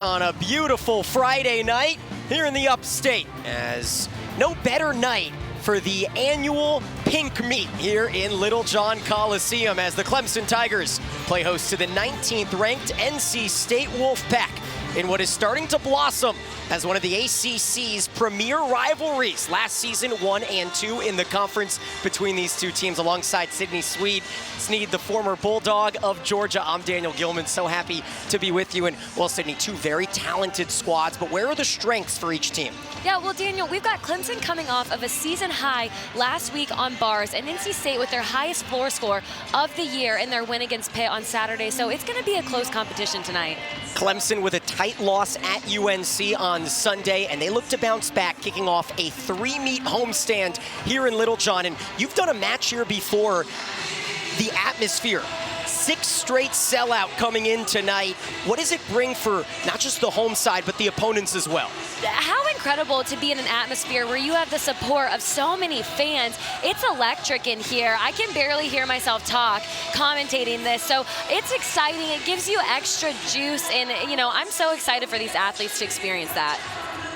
On a beautiful Friday night here in the upstate, as no better night for the annual pink meet here in Littlejohn Coliseum as the Clemson Tigers play host to the 19th ranked NC State Wolfpack in what is starting to blossom as one of the ACC's premier rivalries. Last season, 1 and 2 in the conference between these two teams alongside Sydney Sneed, the former Bulldog of Georgia. I'm Daniel Gilman, so happy to be with you. And well, Sydney, two very talented squads, but where are the strengths for each team? Yeah, well, Daniel, we've got Clemson coming off of a season high last week on bars, and NC State with their highest floor score of the year in their win against Pitt on Saturday. So it's going to be a close competition tonight. Clemson with a tight loss at UNC on Sunday, and they look to bounce back, kicking off a 3-meet homestand here in Littlejohn. And you've done a match here before. The atmosphere, 6 straight sellout coming in tonight. What does it bring for not just the home side, but the opponents as well? How incredible to be in an atmosphere where you have the support of so many fans. It's electric in here. I can barely hear myself talk commentating this, so it's exciting. It gives you extra juice, and I'm so excited for these athletes to experience that.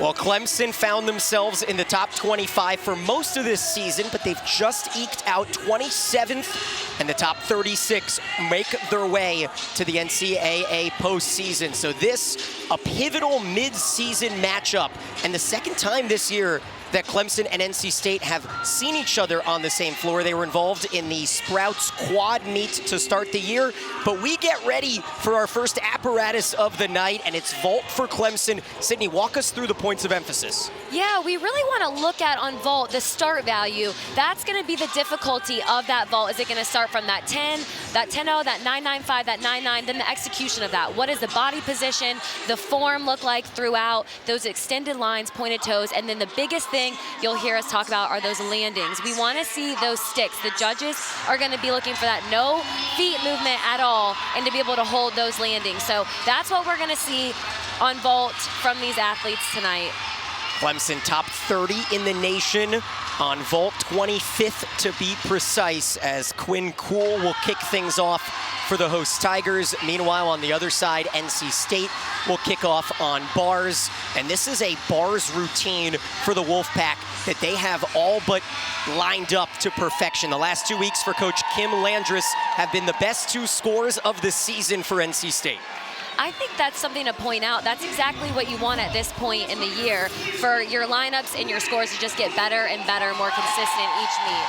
Well, Clemson found themselves in the top 25 for most of this season, but they've just eked out 27th, and the top 36 make their way to the NCAA postseason. So this, a pivotal mid-season matchup, and the second time this year that Clemson and NC State have seen each other on the same floor. They were involved in the Sprouts quad meet to start the year, but we get ready for our first apparatus of the night, and it's vault for Clemson. Sydney, walk us through the points of emphasis. Yeah, we really want to look at on vault the start value. That's going to be the difficulty of that vault. Is it going to start from that 10, that 10-0, that 9-9-5, that 9-9, then the execution of that? What does the body position, the form look like throughout, those extended lines, pointed toes, and then the biggest thing you'll hear us talk about are those landings. We want to see those sticks. The judges are going to be looking for that no feet movement at all and to be able to hold those landings. So that's what we're going to see on vault from these athletes tonight. Clemson top 30 in the nation on vault, 25th to be precise, as Quinn Cool will kick things off for the host Tigers. Meanwhile, on the other side, NC State will kick off on bars. And this is a bars routine for the Wolfpack that they have all but lined up to perfection. The last 2 weeks for Coach Kim Landris have been the best 2 scores of the season for NC State. I think that's something to point out. That's exactly what you want at this point in the year, for your lineups and your scores to just get better and better, more consistent each meet.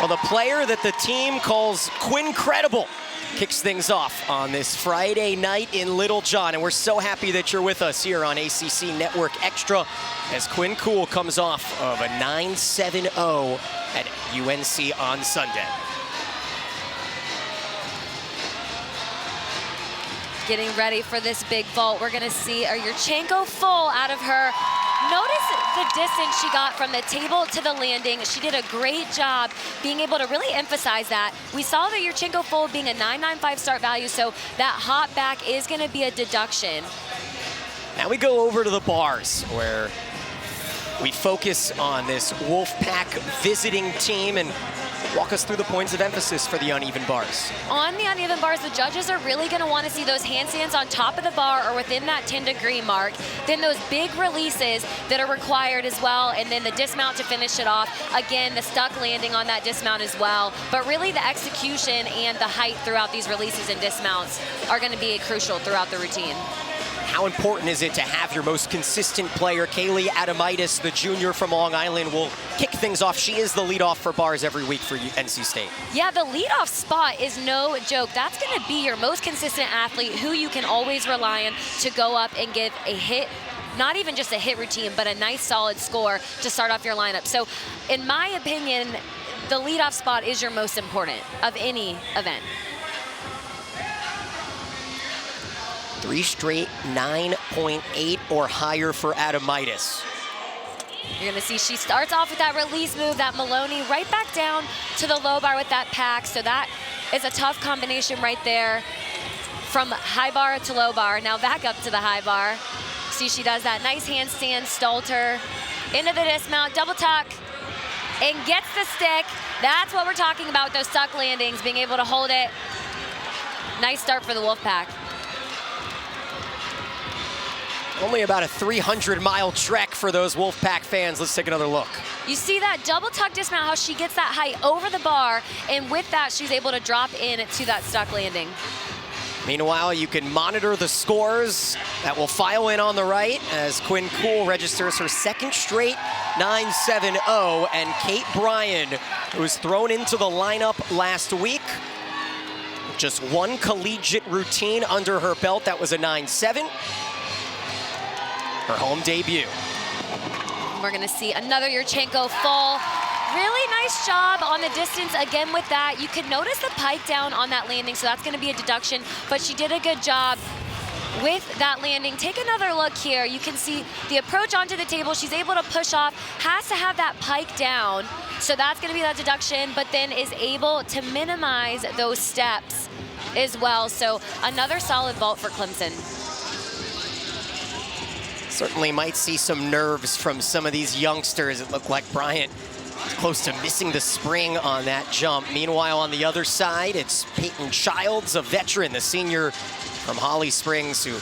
Well, the player that the team calls Quincredible kicks things off on this Friday night in Littlejohn, and we're so happy that you're with us here on ACC Network Extra as Quinn Cool comes off of a 9-7-0 at UNC on Sunday. Getting ready for this big vault. We're going to see a Yurchenko full out of her. Notice the distance she got from the table to the landing. She did a great job being able to really emphasize that. We saw the Yurchenko full being a 9.95 start value, so that hop back is going to be a deduction. Now we go over to the bars, where we focus on this Wolfpack visiting team, and walk us through the points of emphasis for the uneven bars. On the uneven bars, the judges are really going to want to see those handstands on top of the bar or within that 10-degree mark. Then those big releases that are required as well, and then the dismount to finish it off. Again, the stuck landing on that dismount as well. But really the execution and the height throughout these releases and dismounts are going to be crucial throughout the routine. How important is it to have your most consistent player, Kaylee Adamitis, the junior from Long Island, will kick things off. She is the leadoff for bars every week for NC State. Yeah, the leadoff spot is no joke. That's going to be your most consistent athlete who you can always rely on to go up and give a hit, not even just a hit routine, but a nice solid score to start off your lineup. So in my opinion, the leadoff spot is your most important of any event. 3 straight 9.8 or higher for Adamitis. You're going to see she starts off with that release move, that Maloney, right back down to the low bar with that pack. So that is a tough combination right there from high bar to low bar. Now back up to the high bar. See, she does that nice handstand, Stalter, into the dismount, double tuck, and gets the stick. That's what we're talking about, those stuck landings, being able to hold it. Nice start for the Wolfpack. Only about a 300-mile trek for those Wolfpack fans. Let's take another look. You see that double tuck dismount, how she gets that height over the bar, and with that, she's able to drop in to that stuck landing. Meanwhile, you can monitor the scores that will file in on the right as Quinn Cool registers her second straight 9.70, and Kate Bryan, who was thrown into the lineup last week, just one collegiate routine under her belt. That was a 9.7. Her home debut. We're gonna see another Yurchenko fall. Really nice job on the distance again with that. You could notice the pike down on that landing, so that's gonna be a deduction, but she did a good job with that landing. Take another look here. You can see the approach onto the table. She's able to push off, has to have that pike down, so that's gonna be that deduction, but then is able to minimize those steps as well. So another solid vault for Clemson. Certainly might see some nerves from some of these youngsters. It looked like Bryant was close to missing the spring on that jump. Meanwhile, on the other side, it's Peyton Childs, a veteran, the senior from Holly Springs, who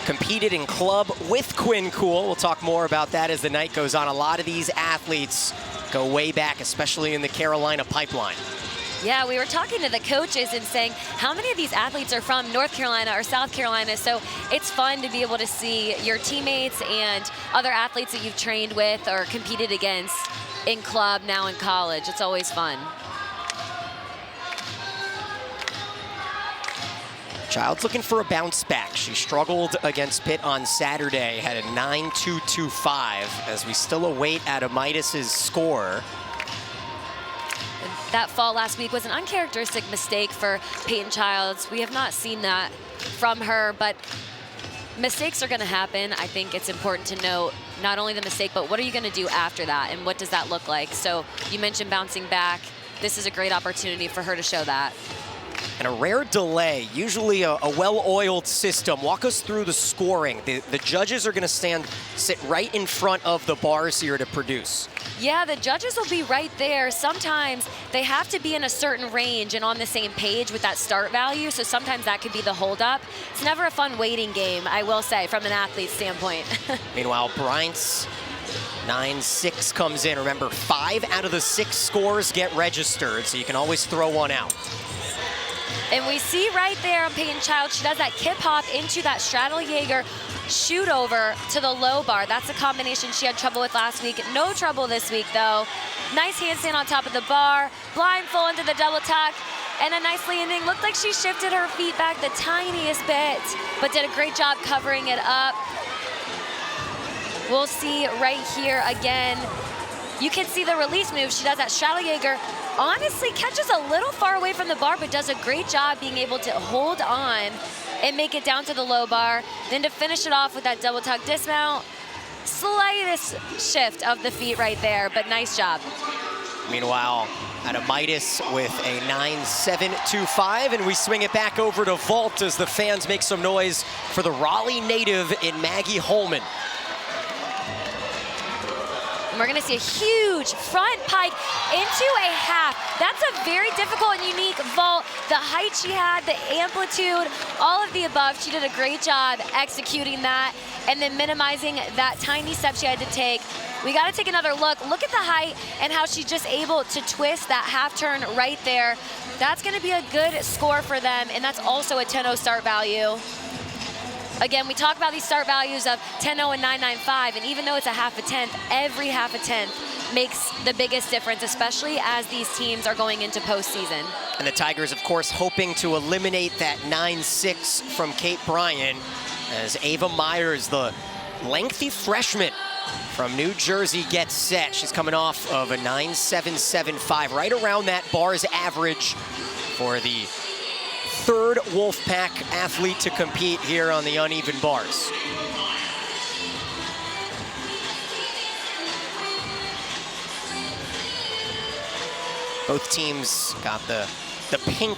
competed in club with Quinn Cool. We'll talk more about that as the night goes on. A lot of these athletes go way back, especially in the Carolina pipeline. Yeah, we were talking to the coaches and saying how many of these athletes are from North Carolina or South Carolina, so it's fun to be able to see your teammates and other athletes that you've trained with or competed against in club, now in college. It's always fun. Child's looking for a bounce back. She struggled against Pitt on Saturday, had a 9.225 as we still await Adamitis' score. That fall last week was an uncharacteristic mistake for Peyton Childs. We have not seen that from her, but mistakes are going to happen. I think it's important to note not only the mistake, but what are you going to do after that, and what does that look like? So you mentioned bouncing back. This is a great opportunity for her to show that. And a rare delay, usually a well-oiled system. Walk us through the scoring. The judges are going to sit right in front of the bars here to produce. Yeah, the judges will be right there. Sometimes they have to be in a certain range and on the same page with that start value, so sometimes that could be the holdup. It's never a fun waiting game, I will say, from an athlete's standpoint. Meanwhile, Bryant's 9.6 comes in. Remember, 5 out of the 6 scores get registered, so you can always throw one out. And we see right there on Peyton Child, she does that kip hop into that straddle Jaeger shoot over to the low bar. That's a combination she had trouble with last week. No trouble this week, though. Nice handstand on top of the bar, blindfold into the double tuck, and a nice landing. Looked like she shifted her feet back the tiniest bit, but did a great job covering it up. We'll see right here again. You can see the release move. She does that straddle Jaeger. Honestly, catches a little far away from the bar, but does a great job being able to hold on and make it down to the low bar. Then to finish it off with that double tuck dismount. Slightest shift of the feet right there, but nice job. Meanwhile, Adamitis with a 9.725, and we swing it back over to vault as the fans make some noise for the Raleigh native in Maggie Holman. We're gonna see a huge front pike into a half. That's a very difficult and unique vault. The height she had, the amplitude, all of the above. She did a great job executing that and then minimizing that tiny step she had to take. We gotta take another look. Look at the height and how she's just able to twist that half turn right there. That's gonna be a good score for them, and that's also a 10.0 start value. Again, we talk about these start values of 10.0 and 9.95, and even though it's a half a tenth, every half a tenth makes the biggest difference, especially as these teams are going into postseason. And the Tigers, of course, hoping to eliminate that 9.6 from Kate Bryan as Ava Myers, the lengthy freshman from New Jersey, gets set. She's coming off of a 9.775, right around that bar's average for the third Wolfpack athlete to compete here on the uneven bars. Both teams got the pink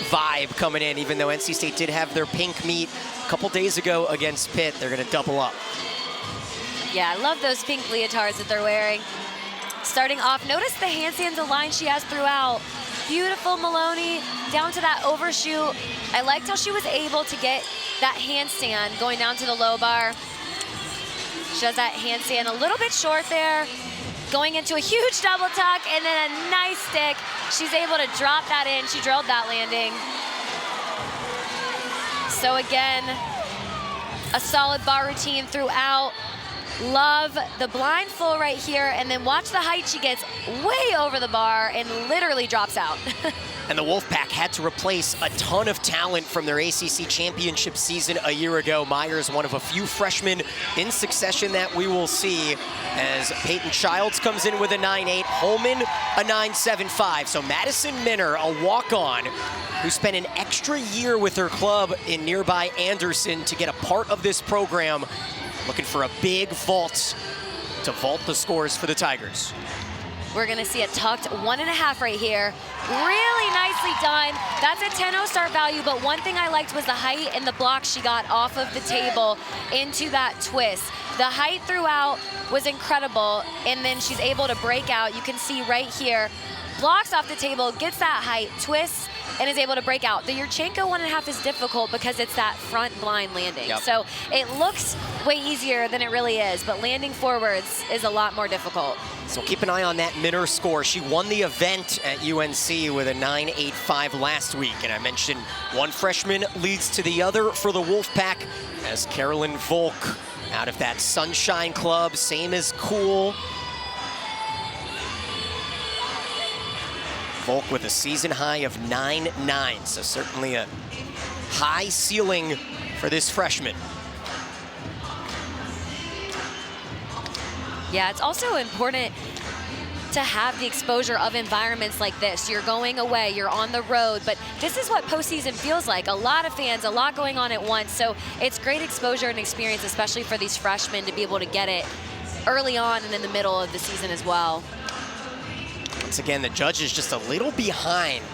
vibe coming in, even though NC State did have their pink meet a couple days ago against Pitt. They're gonna double up. Yeah, I love those pink leotards that they're wearing. Starting off, notice the handstands, the line she has throughout. Beautiful Maloney down to that overshoot. I liked how she was able to get that handstand going down to the low bar. She does that handstand a little bit short there, going into a huge double tuck and then a nice stick. She's able to drop that in. She drilled that landing. So again, a solid bar routine throughout. Love the blind full right here, and then watch the height. She gets way over the bar and literally drops out. And the Wolfpack had to replace a ton of talent from their ACC championship season a year ago. Myers, one of a few freshmen in succession that we will see, as Peyton Childs comes in with a 9.8, Holman a 9.75. So Madison Minner, a walk-on, who spent an extra year with her club in nearby Anderson to get a part of this program, looking for a big vault to vault the scores for the Tigers. We're gonna see a tucked 1.5 right here. Really nicely done. That's a 10-0 start value, but one thing I liked was the height and the block she got off of the table into that twist. The height throughout was incredible, and then she's able to break out. You can see right here, blocks off the table, gets that height, twists, and is able to break out. The Yurchenko 1.5 is difficult because it's that front blind landing. Yep. So it looks way easier than it really is, but landing forwards is a lot more difficult. So keep an eye on that Minner score. She won the event at UNC with a 9.85 last week. And I mentioned one freshman leads to the other for the Wolfpack, as Carolyn Volk out of that Sunshine Club, same as Cool. Volk with a season high of 9.9, so certainly a high ceiling for this freshman. Yeah, it's also important to have the exposure of environments like this. You're going away, you're on the road, but this is what postseason feels like. A lot of fans, a lot going on at once, so it's great exposure and experience, especially for these freshmen, to be able to get it early on and in the middle of the season as well. Once again, the judge is just a little behind.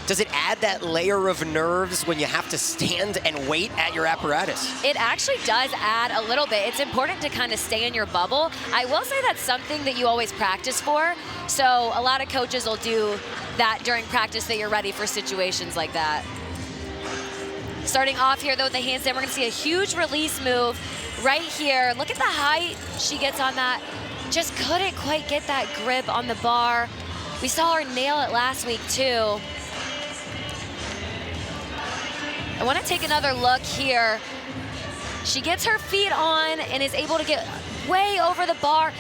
Does it add that layer of nerves when you have to stand and wait at your apparatus? It actually does add a little bit. It's important to kind of stay in your bubble. I will say that's something that you always practice for. So a lot of coaches will do that during practice, that you're ready for situations like that. Starting off here though with the handstand, we're gonna see a huge release move right here. Look at the height she gets on that. Just couldn't quite get that grip on the bar. We saw her nail it last week too. I want to take another look here. She gets her feet on and is able to get way over the bar.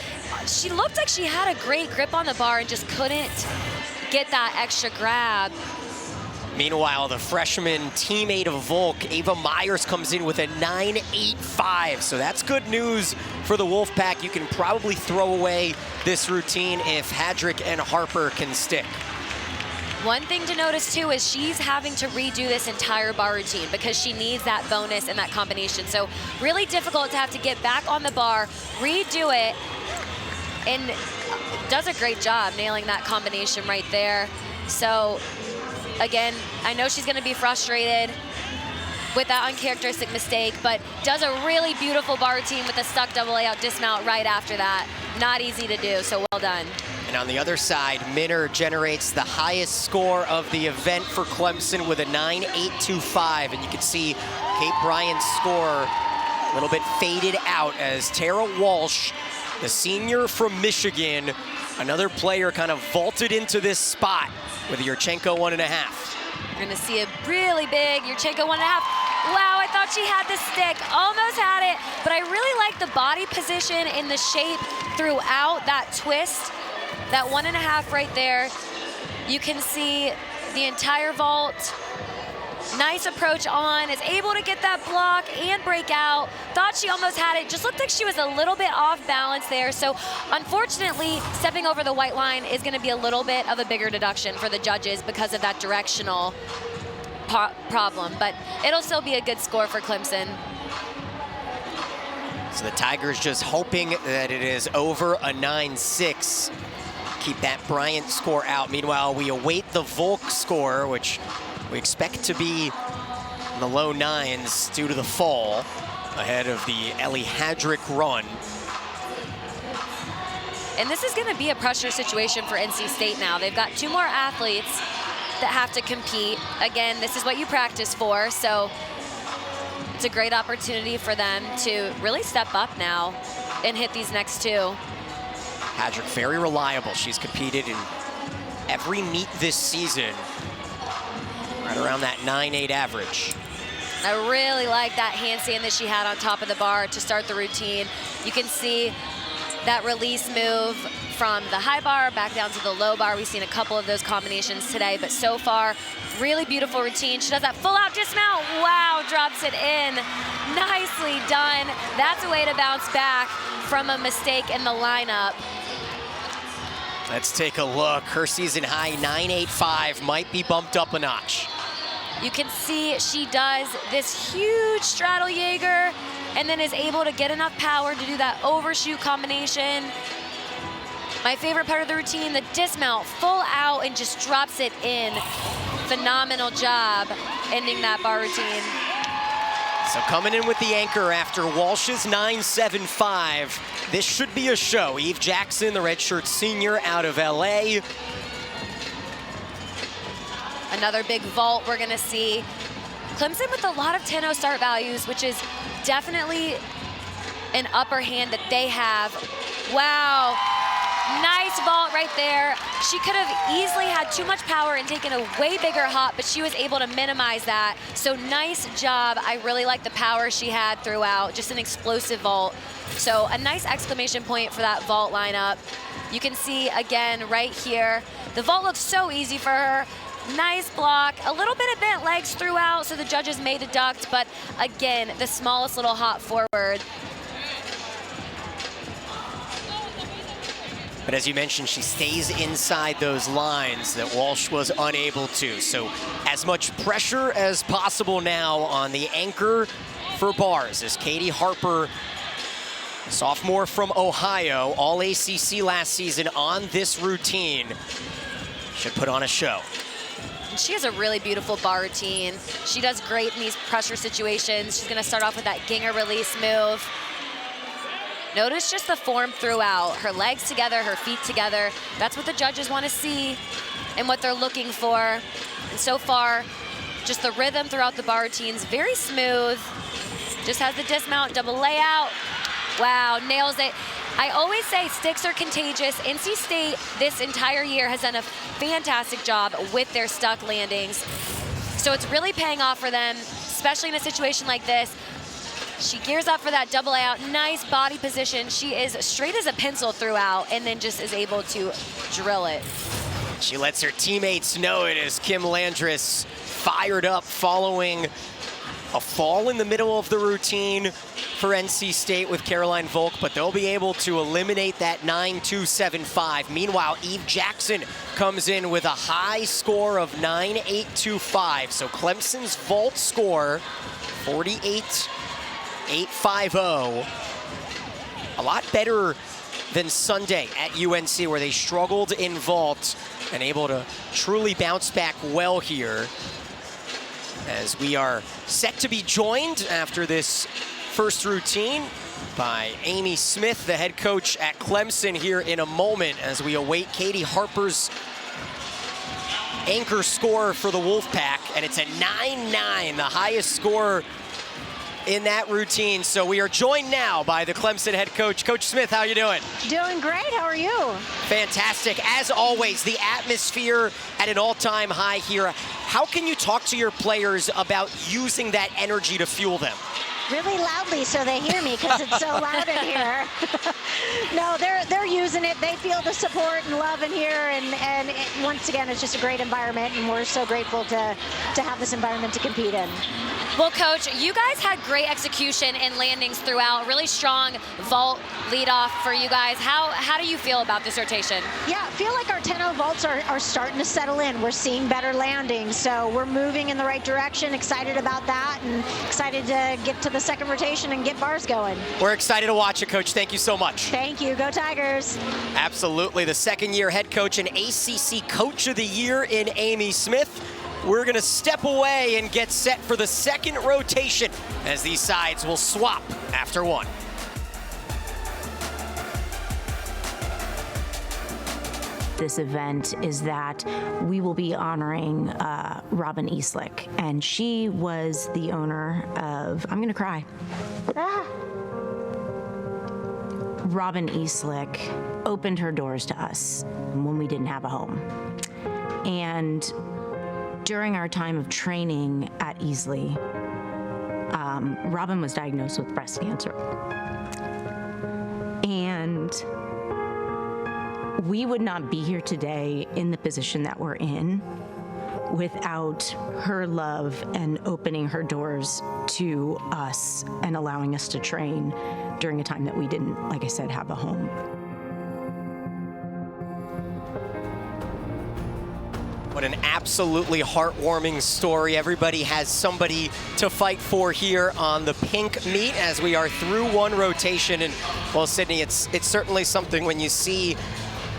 She looked like she had a great grip on the bar and just couldn't get that extra grab. Meanwhile, the freshman teammate of Volk, Ava Myers, comes in with a 9.85. So that's good news for the Wolfpack. You can probably throw away this routine if Hadrick and Harper can stick. One thing to notice too is she's having to redo this entire bar routine because she needs that bonus and that combination. So really difficult to have to get back on the bar, redo it, and does a great job nailing that combination right there. So again, I know she's gonna be frustrated with that uncharacteristic mistake, but does a really beautiful bar routine with a stuck double layout dismount right after that. Not easy to do, so well done. And on the other side, Minner generates the highest score of the event for Clemson with a 9.825. And you can see Kate Bryant's score a little bit faded out as Tara Walsh, the senior from Michigan, another player kind of vaulted into this spot with a Yurchenko 1.5. You're gonna see a really big Yurchenko 1.5. Wow, I thought she had the stick, almost had it, but I really like the body position and the shape throughout that twist. That 1.5 right there. You can see the entire vault. Nice approach on, is able to get that block and break out. Thought she almost had it, just looked like she was a little bit off balance there. So unfortunately, stepping over the white line is gonna be a little bit of a bigger deduction for the judges because of that directional problem, but it'll still be a good score for Clemson. So the Tigers just hoping that it is over a 9.6. Keep that Bryant score out. Meanwhile, we await the Volk score, which we expect to be in the low 9s due to the fall ahead of the Ellie Hadrick run. And this is gonna be a pressure situation for NC State now. They've got 2 more athletes that have to compete. Again, this is what you practice for, so it's a great opportunity for them to really step up now and hit these next two. Hadrick, very reliable. She's competed in every meet this season, right around that 9.8 average. I really like that handstand that she had on top of the bar to start the routine. You can see that release move from the high bar back down to the low bar. We've seen a couple of those combinations today, but so far, really beautiful routine. She does that full out dismount. Wow, drops it in. Nicely done. That's a way to bounce back from a mistake in the lineup. Let's take a look. Her season high 9.85 might be bumped up a notch. You can see she does this huge straddle Jaeger and then is able to get enough power to do that overshoot combination. My favorite part of the routine, the dismount, full out and just drops it in. Phenomenal job ending that bar routine. So coming in with the anchor after Walsh's 9.75, this should be a show. Eve Jackson, the redshirt senior out of LA. Another big vault we're gonna see. Clemson with a lot of 10-0 start values, which is definitely an upper hand that they have. Wow, nice vault right there. She could have easily had too much power and taken a way bigger hop, but she was able to minimize that. So nice job. I really like the power she had throughout, just an explosive vault. So a nice exclamation point for that vault lineup. You can see again right here, the vault looks so easy for her. Nice block, a little bit of bent legs throughout, so the judges may deduct, but again, the smallest little hop forward. But as you mentioned, she stays inside those lines that Walsh was unable to. So as much pressure as possible now on the anchor for bars as Katie Harper, sophomore from Ohio, all ACC last season on this routine, should put on a show. She has a really beautiful bar routine. She does great in these pressure situations. She's gonna start off with that Ginger release move. Notice just the form throughout. Her legs together, her feet together. That's what the judges wanna see and what they're looking for. And so far, just the rhythm throughout the bar routines, very smooth. Just has the dismount, double layout. Wow, nails it. I always say sticks are contagious. NC State this entire year has done a fantastic job with their stuck landings. So it's really paying off for them, especially in a situation like this. She gears up for that double layout, nice body position. She is straight as a pencil throughout and then just is able to drill it. She lets her teammates know it as Kim Landris fired up following a fall in the middle of the routine for NC State with Caroline Volk, but they'll be able to eliminate that 9.275. Meanwhile, Eve Jackson comes in with a high score of 9.825. So Clemson's vault score, 48.850. A lot better than Sunday at UNC, where they struggled in vault and able to truly bounce back well here, as we are set to be joined after this first routine by Amy Smith, the head coach at Clemson, here in a moment as we await Katie Harper's anchor score for the Wolfpack, and it's a 9.9, the highest score in that routine. So we are joined now by the Clemson head coach. Coach Smith, how you doing? Doing great, how are you? Fantastic. As always, the atmosphere at an all-time high here. How can you talk to your players about using that energy to fuel them? Really loudly so they hear me, because it's so loud in here. No, they're using it. They feel the support and love in here, and once again, it's just a great environment, and we're so grateful to have this environment to compete in. Well, Coach, you guys had great execution and landings throughout. Really strong vault leadoff for you guys. How do you feel about this rotation? Yeah, I feel like our 10-0 vaults are starting to settle in. We're seeing better landings, so we're moving in the right direction. Excited about that, and excited to get to the second rotation and get bars going. We're excited to watch it, Coach. Thank you so much. Thank you. Go Tigers. Absolutely. The second-year head coach and ACC Coach of the Year in Amy Smith. We're going to step away and get set for the second rotation as these sides will swap after one. this event is that we will be honoring Robin Eastlick, and she was the owner of, I'm gonna cry. Robin Eastlick opened her doors to us when we didn't have a home. And during our time of training at Easley, Robin was diagnosed with breast cancer. And we would not be here today in the position that we're in without her love and opening her doors to us and allowing us to train during a time that we didn't, like I said, have a home. What an absolutely heartwarming story. Everybody has somebody to fight for here on the pink meat as we are through one rotation. And well, Sydney, it's certainly something when you see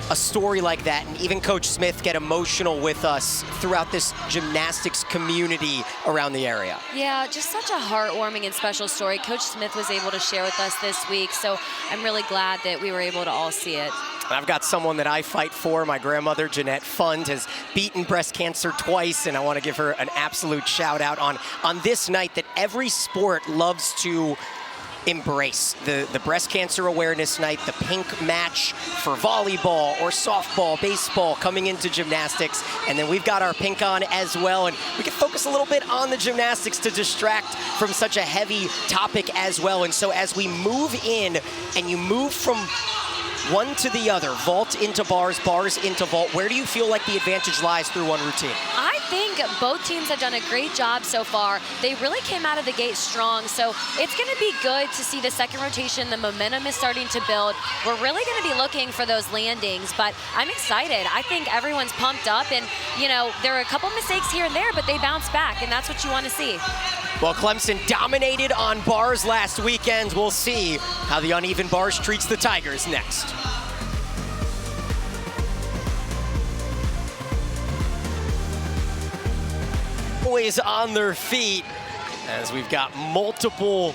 a story like that, and even Coach Smith get emotional with us throughout this gymnastics community around the area. Yeah, just such a heartwarming and special story Coach Smith was able to share with us this week, so I'm really glad that we were able to all see it. I've got someone that I fight for. My grandmother, Jeanette Fund, has beaten breast cancer twice, and I want to give her an absolute shout out on this night that every sport loves to embrace. The breast cancer awareness night, the pink match for volleyball or softball, baseball coming into gymnastics, and then we've got our pink on as well, and we can focus a little bit on the gymnastics to distract from such a heavy topic as well. And so as we move in and you move from one to the other, vault into bars, bars into vault, where do you feel like the advantage lies through one routine? I think both teams have done a great job so far. They really came out of the gate strong, so it's going to be good to see the second rotation. The momentum is starting to build. We're really going to be looking for those landings, but I'm excited. I think everyone's pumped up, and, you know, there are a couple mistakes here and there, but they bounce back, and that's what you want to see. Well, Clemson dominated on bars last weekend. We'll see how the uneven bars treats the Tigers next. Always on their feet as we've got multiple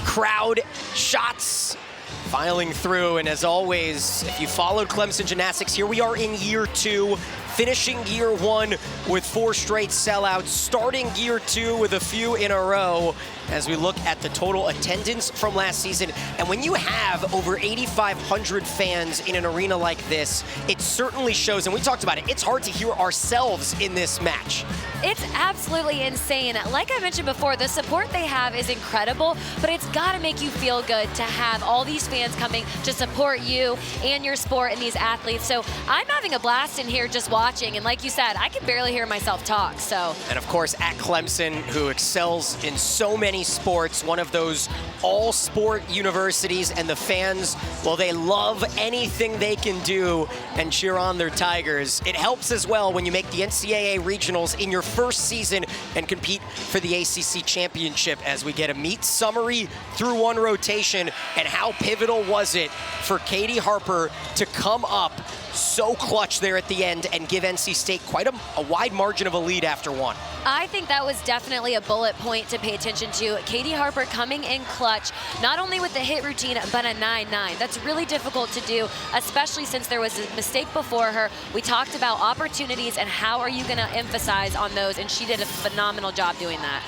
crowd shots filing through. And as always, if you followed Clemson gymnastics, here we are in year 2, finishing year 1 with 4 straight sellouts, starting year 2 with a few in a row as we look at the total attendance from last season. And when you have over 8,500 fans in an arena like this, it certainly shows, and we talked about it, it's hard to hear ourselves in this match. It's absolutely insane. Like I mentioned before, the support they have is incredible, but it's got to make you feel good to have all these fans coming to support you and your sport and these athletes. So I'm having a blast in here just watching, and like you said, I can barely hear myself talk. So, and of course, at Clemson, who excels in so many sports, one of those all-sport universities, and the fans, well, they love anything they can do and cheer on their Tigers. It helps as well when you make the NCAA regionals in your first season and compete for the ACC championship, as we get a meet summary through one rotation. And how pivotal was it for Katie Harper to come up so clutch there at the end and give NC State quite a wide margin of a lead after one? I think that was definitely a bullet point to pay attention to. Katie Harper coming in clutch, not only with the hit routine, but a 9-9. That's really difficult to do, especially since there was a mistake before her. We talked about opportunities and how are you going to emphasize on those, and she did a phenomenal job doing that.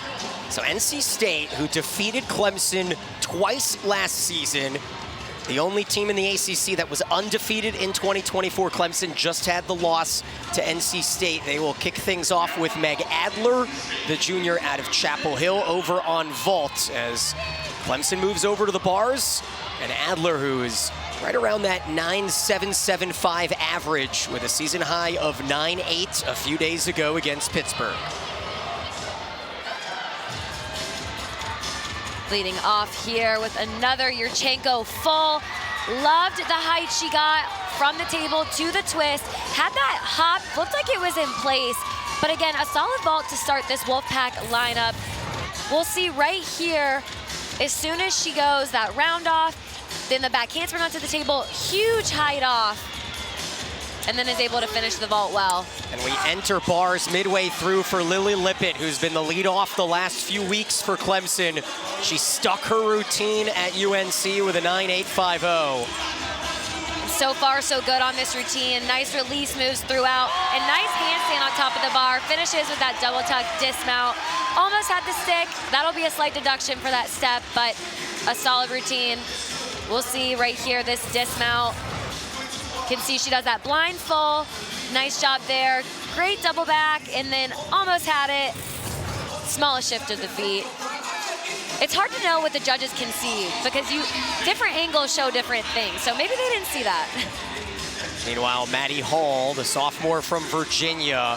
So NC State, who defeated Clemson twice last season, the only team in the ACC that was undefeated in 2024. Clemson just had the loss to NC State. They will kick things off with Meg Adler, the junior out of Chapel Hill, over on vault as Clemson moves over to the bars. And Adler, who is right around that 9.775 average with a season high of 9.8 a few days ago against Pittsburgh. Leading off here with another Yurchenko full. Loved the height she got from the table to the twist. Had that hop, looked like it was in place. But again, a solid vault to start this Wolfpack lineup. We'll see right here, as soon as she goes that round off, then the back handspring onto the table, huge height off, and then is able to finish the vault well. And we enter bars midway through for Lily Lippett, who's been the lead off the last few weeks for Clemson. She stuck her routine at UNC with a 9.850. So far, so good on this routine. Nice release moves throughout, and nice handstand on top of the bar. Finishes with that double tuck dismount. Almost had the stick. That'll be a slight deduction for that step, but a solid routine. We'll see right here, this dismount. Can see she does that blind full. Nice job there. Great double back, and then almost had it. Smallest shift of the feet. It's hard to know what the judges can see because different angles show different things. So maybe they didn't see that. Meanwhile, Maddie Hall, the sophomore from Virginia,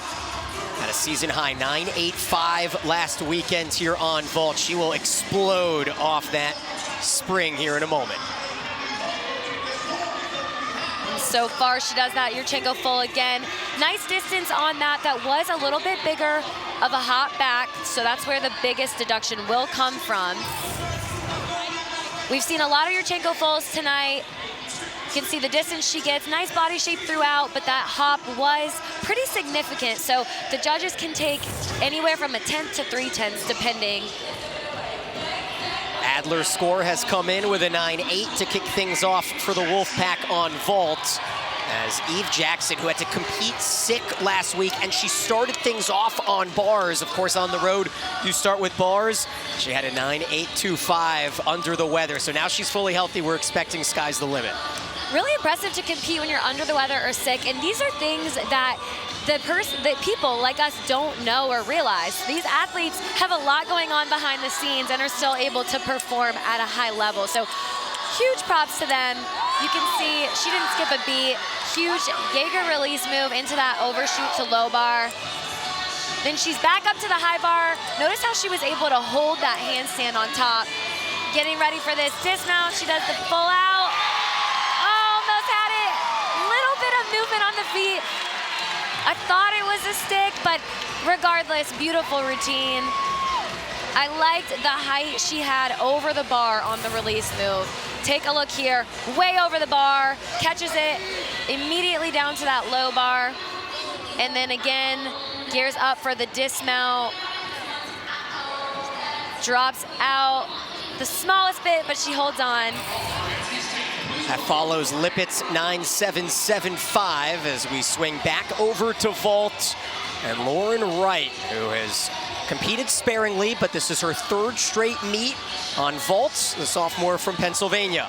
had a season high 9.85 last weekend here on vault. She will explode off that spring here in a moment. So far, she does that Yurchenko full again. Nice distance on that. That was a little bit bigger of a hop back, so that's where the biggest deduction will come from. We've seen a lot of Yurchenko fulls tonight. You can see the distance she gets. Nice body shape throughout, but that hop was pretty significant. So the judges can take anywhere from a 10th to 3/10ths, depending. Adler's score has come in with a 9.8 to kick things off for the Wolfpack on vault. As Eve Jackson, who had to compete sick last week, and she started things off on bars. Of course, on the road, you start with bars. She had a 9.825 under the weather. So now she's fully healthy. We're expecting sky's the limit. Really impressive to compete when you're under the weather or sick. And these are things that that people like us don't know or realize. These athletes have a lot going on behind the scenes and are still able to perform at a high level. So huge props to them. You can see she didn't skip a beat. Huge Jaeger release move into that overshoot to low bar. Then she's back up to the high bar. Notice how she was able to hold that handstand on top. Getting ready for this dismount. She does the full out. Almost had it. Little bit of movement on the feet. I thought it was a stick, but regardless, beautiful routine. I liked the height she had over the bar on the release move. Take a look here, way over the bar, catches it immediately down to that low bar. And then again, gears up for the dismount. Drops out the smallest bit, but she holds on. That follows Lippett's 9.775 as we swing back over to vault. And Lauren Wright, who has competed sparingly, but this is her third straight meet on vaults, the sophomore from Pennsylvania.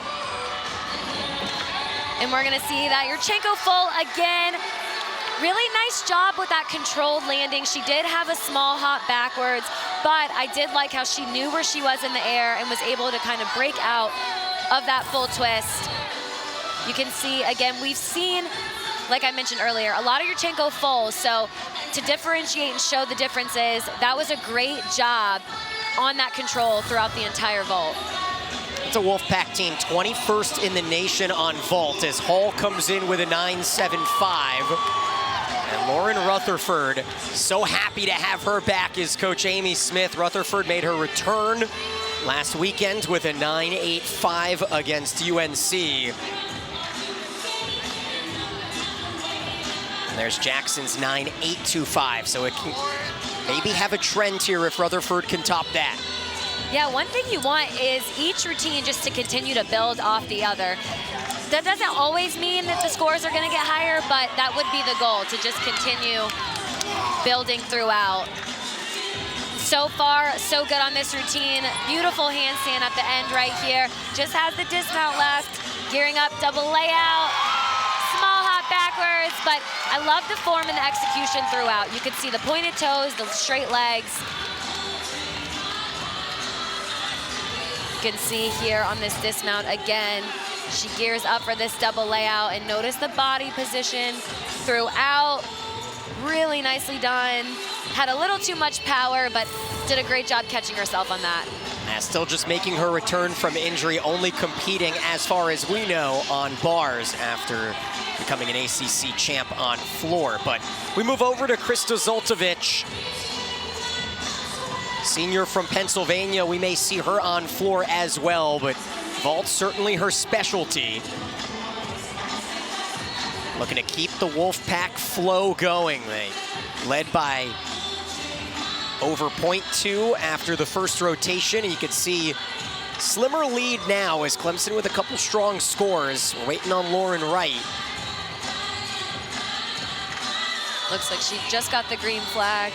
And we're gonna see that Yurchenko full again. Really nice job with that controlled landing. She did have a small hop backwards, but I did like how she knew where she was in the air and was able to kind of break out of that full twist. You can see, again, we've seen, like I mentioned earlier, a lot of Yurchenko fulls. So to differentiate and show the differences, that was a great job on that control throughout the entire vault. It's a Wolfpack team, 21st in the nation on vault as Hall comes in with a 9.75. And Lauren Rutherford, so happy to have her back is Coach Amy Smith. Rutherford made her return last weekend with a 9.85 against UNC. And there's Jackson's 9.825, so it can maybe have a trend here if Rutherford can top that. Yeah, one thing you want is each routine just to continue to build off the other. That doesn't always mean that the scores are gonna get higher, but that would be the goal, to just continue building throughout. So far, so good on this routine. Beautiful handstand at the end right here. Just has the dismount left, gearing up, double layout. Small hop backwards, but I love the form and the execution throughout. You can see the pointed toes, the straight legs. You can see here on this dismount again, she gears up for this double layout, and notice the body position throughout. Really nicely done. Had a little too much power, but did a great job catching herself on that. Still just making her return from injury, only competing, as far as we know, on bars after becoming an ACC champ on floor. But we move over to Krista Zoltovich, senior from Pennsylvania. We may see her on floor as well, but vault's certainly her specialty. Looking to keep the Wolfpack flow going. They led by over 0.2 after the first rotation. And you can see Slimmer lead now as Clemson with a couple strong scores. We're waiting on Lauren Wright. Looks like she just got the green flag.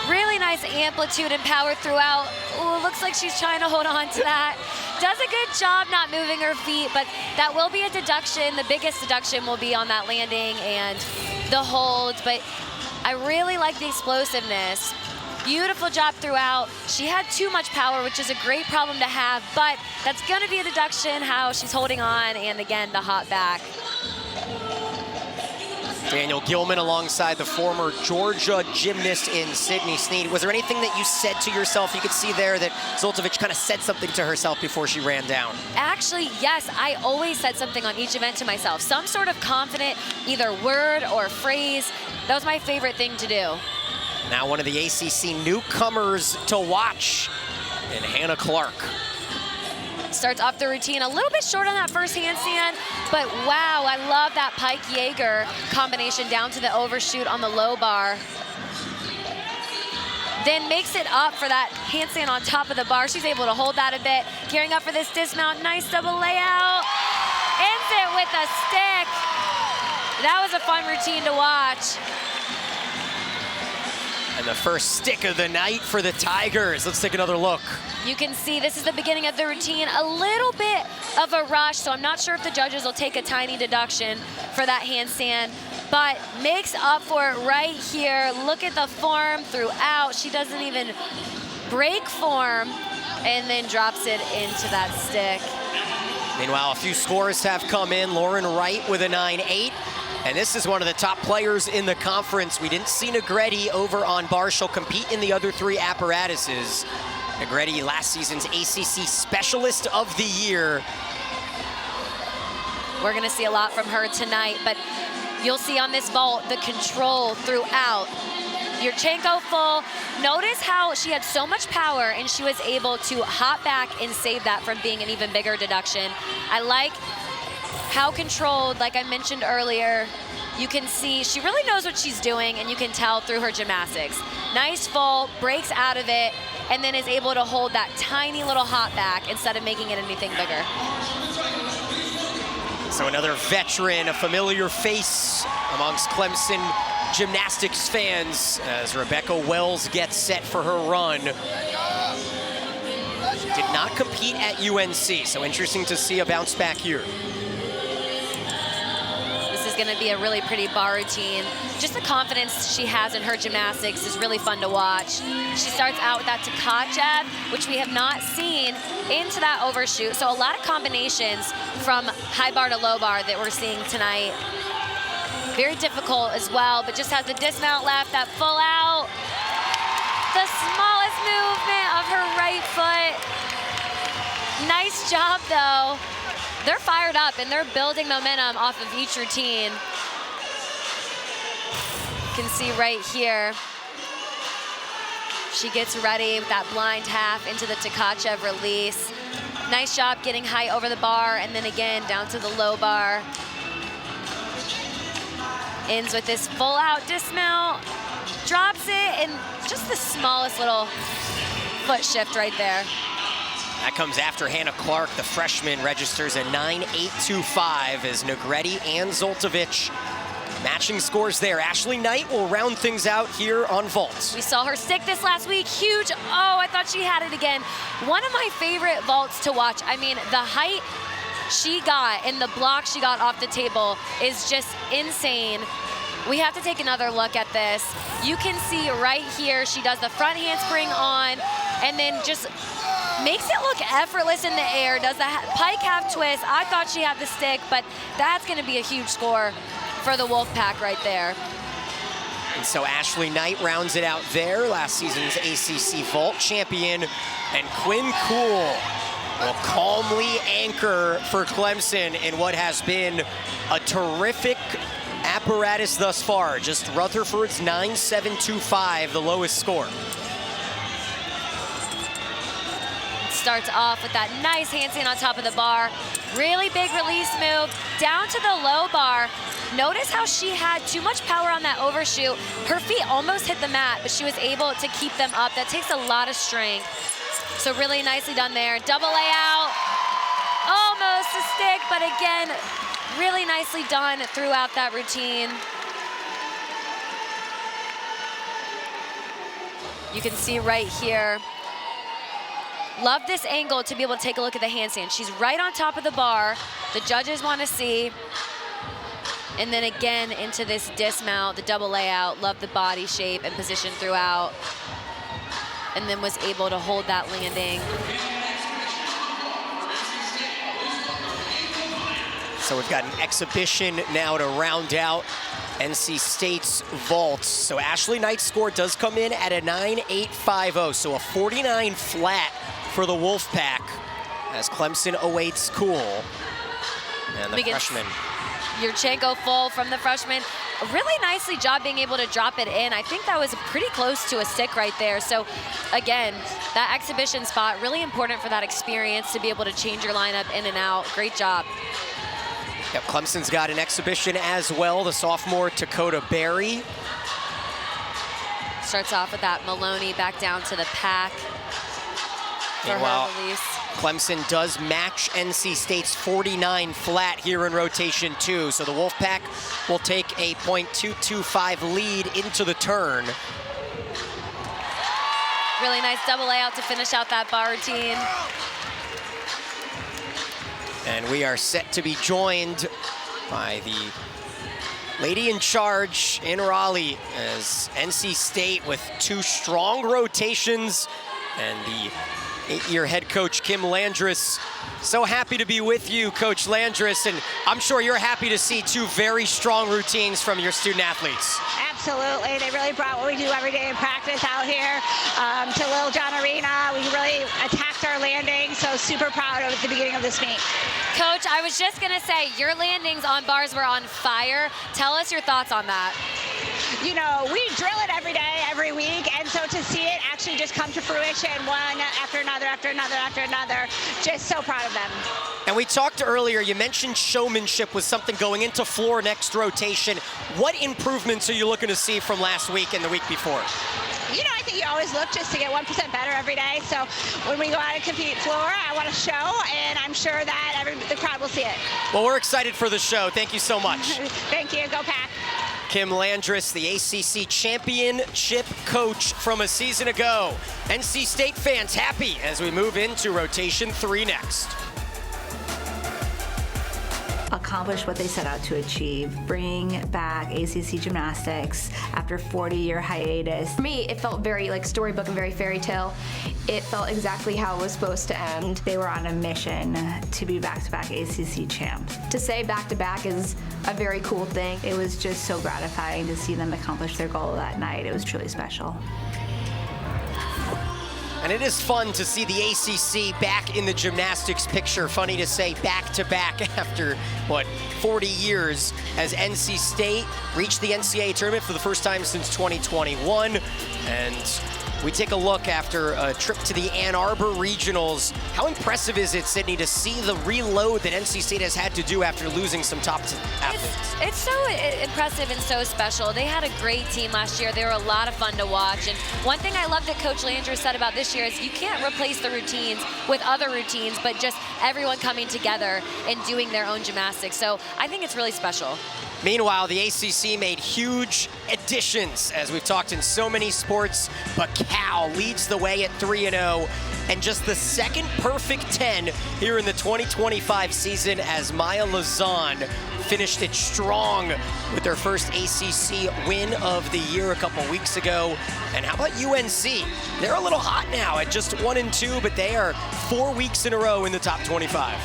Really nice amplitude and power throughout. Ooh, looks like she's trying to hold on to that. Does a good job not moving her feet, but that will be a deduction. The biggest deduction will be on that landing and the hold, but I really like the explosiveness. Beautiful job throughout. She had too much power, which is a great problem to have, but that's gonna be a deduction, how she's holding on, and again, the hop back. Daniel Gilman alongside the former Georgia gymnast in Sydney Sneed. Was there anything that you said to yourself? You could see there that Zoltovich kind of said something to herself before she ran down. Actually, yes, I always said something on each event to myself. Some sort of confident, either word or phrase. That was my favorite thing to do. Now one of the ACC newcomers to watch, and Hannah Clark. Starts off the routine a little bit short on that first handstand, but wow, I love that Pike Jaeger combination down to the overshoot on the low bar. Then makes it up for that handstand on top of the bar. She's able to hold that a bit. Gearing up for this dismount, nice double layout. Ends it with a stick. That was a fun routine to watch. And the first stick of the night for the Tigers. Let's take another look. You can see this is the beginning of the routine. A little bit of a rush, so I'm not sure if the judges will take a tiny deduction for that handstand, but makes up for it right here. Look at the form throughout. She doesn't even break form and then drops it into that stick. Meanwhile, a few scores have come in. Lauren Wright with a 9.8. And this is one of the top players in the conference. We didn't see Negretti over on bar. She'll compete in the other three apparatuses. Negretti, last season's ACC Specialist of the Year. We're gonna see a lot from her tonight, but you'll see on this vault the control throughout. Yurchenko full. Notice how she had so much power and she was able to hop back and save that from being an even bigger deduction. I like how controlled, like I mentioned earlier, you can see she really knows what she's doing, and you can tell through her gymnastics. Nice full, breaks out of it, and then is able to hold that tiny little hop back instead of making it anything bigger. So another veteran, a familiar face amongst Clemson gymnastics fans as Rebecca Wells gets set for her run. Did not compete at UNC, so interesting to see a bounce back here. Going to be a really pretty bar routine. Just the confidence she has in her gymnastics is really fun to watch. She starts out with that Tkachev, which we have not seen, into that overshoot. So a lot of combinations from high bar to low bar that we're seeing tonight. Very difficult as well, but just has the dismount left, that full out. The smallest movement of her right foot. Nice job though. They're fired up and they're building momentum off of each routine. You can see right here, she gets ready with that blind half into the Tkachev release. Nice job getting high over the bar and then again down to the low bar. Ends with this full out dismount, drops it, and just the smallest little foot shift right there. That comes after Hannah Clark, the freshman, registers a 9.825 as Negretti and Zoltovich matching scores there. Ashley Knight will round things out here on vault. We saw her stick this last week, huge. Oh, I thought she had it again. One of my favorite vaults to watch. I mean, the height she got and the block she got off the table is just insane. We have to take another look at this. You can see right here, she does the front handspring on and then just makes it look effortless in the air, does the pike half twist. I thought she had the stick, but that's gonna be a huge score for the Wolfpack right there. And so Ashley Knight rounds it out there, last season's ACC vault champion, and Quinn Cool will calmly anchor for Clemson in what has been a terrific apparatus thus far. Just Rutherford's 9.725, the lowest score. Starts off with that nice handstand on top of the bar. Really big release move, down to the low bar. Notice how she had too much power on that overshoot. Her feet almost hit the mat, but she was able to keep them up. That takes a lot of strength. So really nicely done there. Double layout, almost a stick, but again, really nicely done throughout that routine. You can see right here. Love this angle to be able to take a look at the handstand. She's right on top of the bar. The judges want to see. And then again into this dismount, the double layout. Love the body shape and position throughout. And then was able to hold that landing. So we've got an exhibition now to round out NC State's vaults. So Ashley Knight's score does come in at a 9.850, so a 49 flat for the Wolfpack as Clemson awaits cool. And the freshman. Yurchenko full from the freshman. Really nicely job being able to drop it in. I think that was pretty close to a stick right there. So again, that exhibition spot, really important for that experience to be able to change your lineup in and out. Great job. Yep, Clemson's got an exhibition as well. The sophomore Dakota Berry. Starts off with that Maloney back down to the pack for Meanwhile, her release. Clemson does match NC State's 49 flat here in rotation 2. So the Wolfpack will take a .225 lead into the turn. Really nice double layout to finish out that bar routine. And we are set to be joined by the lady in charge in Raleigh as NC State with 2 strong rotations and the 8-year head coach, Kim Landress. So happy to be with you, Coach Landress, and I'm sure you're happy to see 2 very strong routines from your student athletes. Absolutely. They really brought what we do every day in practice out here to Little John Arena. We really attacked our landing, so super proud of the beginning of this meet. Coach, I was just going to say, your landings on bars were on fire. Tell us your thoughts on that. You know, we drill it every day, every week, and so to see it actually just come to fruition one after another, after another, after another, just so proud of them. And we talked earlier, you mentioned showmanship was something going into floor next rotation. What improvements are you looking to see from last week and the week before? You know, I think you always look just to get 1% better every day. So when we go out and compete floor, I want to show, and I'm sure that the crowd will see it. Well, we're excited for the show. Thank you so much. Thank you. Go Pack. Kim Landress, the ACC championship coach from a season ago. NC State fans happy as we move into rotation 3 next. Accomplish what they set out to achieve, bring back ACC gymnastics after a 40-year hiatus. For me, it felt very like storybook and very fairy tale. It felt exactly how it was supposed to end. They were on a mission to be back-to-back ACC champs. To say back-to-back is a very cool thing. It was just so gratifying to see them accomplish their goal that night. It was truly special. And it is fun to see the ACC back in the gymnastics picture. Funny to say back-to-back after, 40 years as NC State reached the NCAA tournament for the first time since 2021. And we take a look after a trip to the Ann Arbor Regionals. How impressive is it, Sydney, to see the reload that NC State has had to do after losing some top athletes? It's so impressive and so special. They had a great team last year. They were a lot of fun to watch. And one thing I love that Coach Landress said about this year is you can't replace the routines with other routines, but just everyone coming together and doing their own gymnastics. So I think it's really special. Meanwhile, the ACC made huge additions, as we've talked in so many sports, but Cal leads the way at 3-0, and just the second perfect 10 here in the 2025 season as Maya Lazan finished it strong with their first ACC win of the year a couple weeks ago. And how about UNC? They're a little hot now at just 1-2, but they are 4 weeks in a row in the top 25.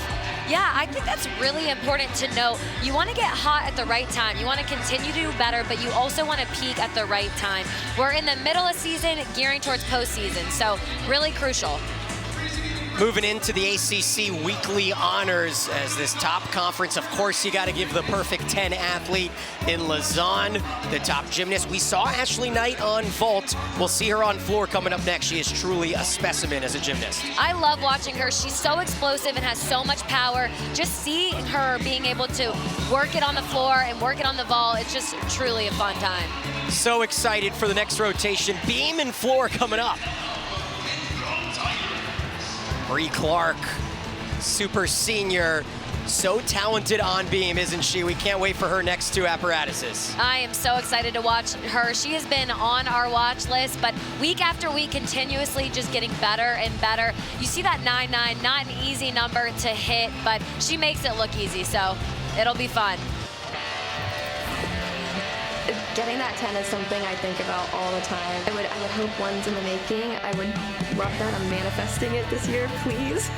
Yeah, I think that's really important to note. You want to get hot at the right time. You want to continue to do better, but you also want to peak at the right time. We're in the middle of season, gearing towards postseason, so really crucial. Moving into the ACC weekly honors as this top conference. Of course, you got to give the perfect 10 athlete in Lausanne, the top gymnast. We saw Ashley Knight on vault. We'll see her on floor coming up next. She is truly a specimen as a gymnast. I love watching her. She's so explosive and has so much power. Just seeing her being able to work it on the floor and work it on the vault, it's just truly a fun time. So excited for the next rotation. Beam and floor coming up. Bree Clark, super senior, so talented on beam, isn't she? We can't wait for her next two apparatuses. I am so excited to watch her. She has been on our watch list, but week after week, continuously just getting better and better. You see that 9.9, not an easy number to hit, but she makes it look easy, so it'll be fun. Getting that 10 is something I think about all the time. I would hope one's in the making. I would love that. I'm manifesting it this year, please.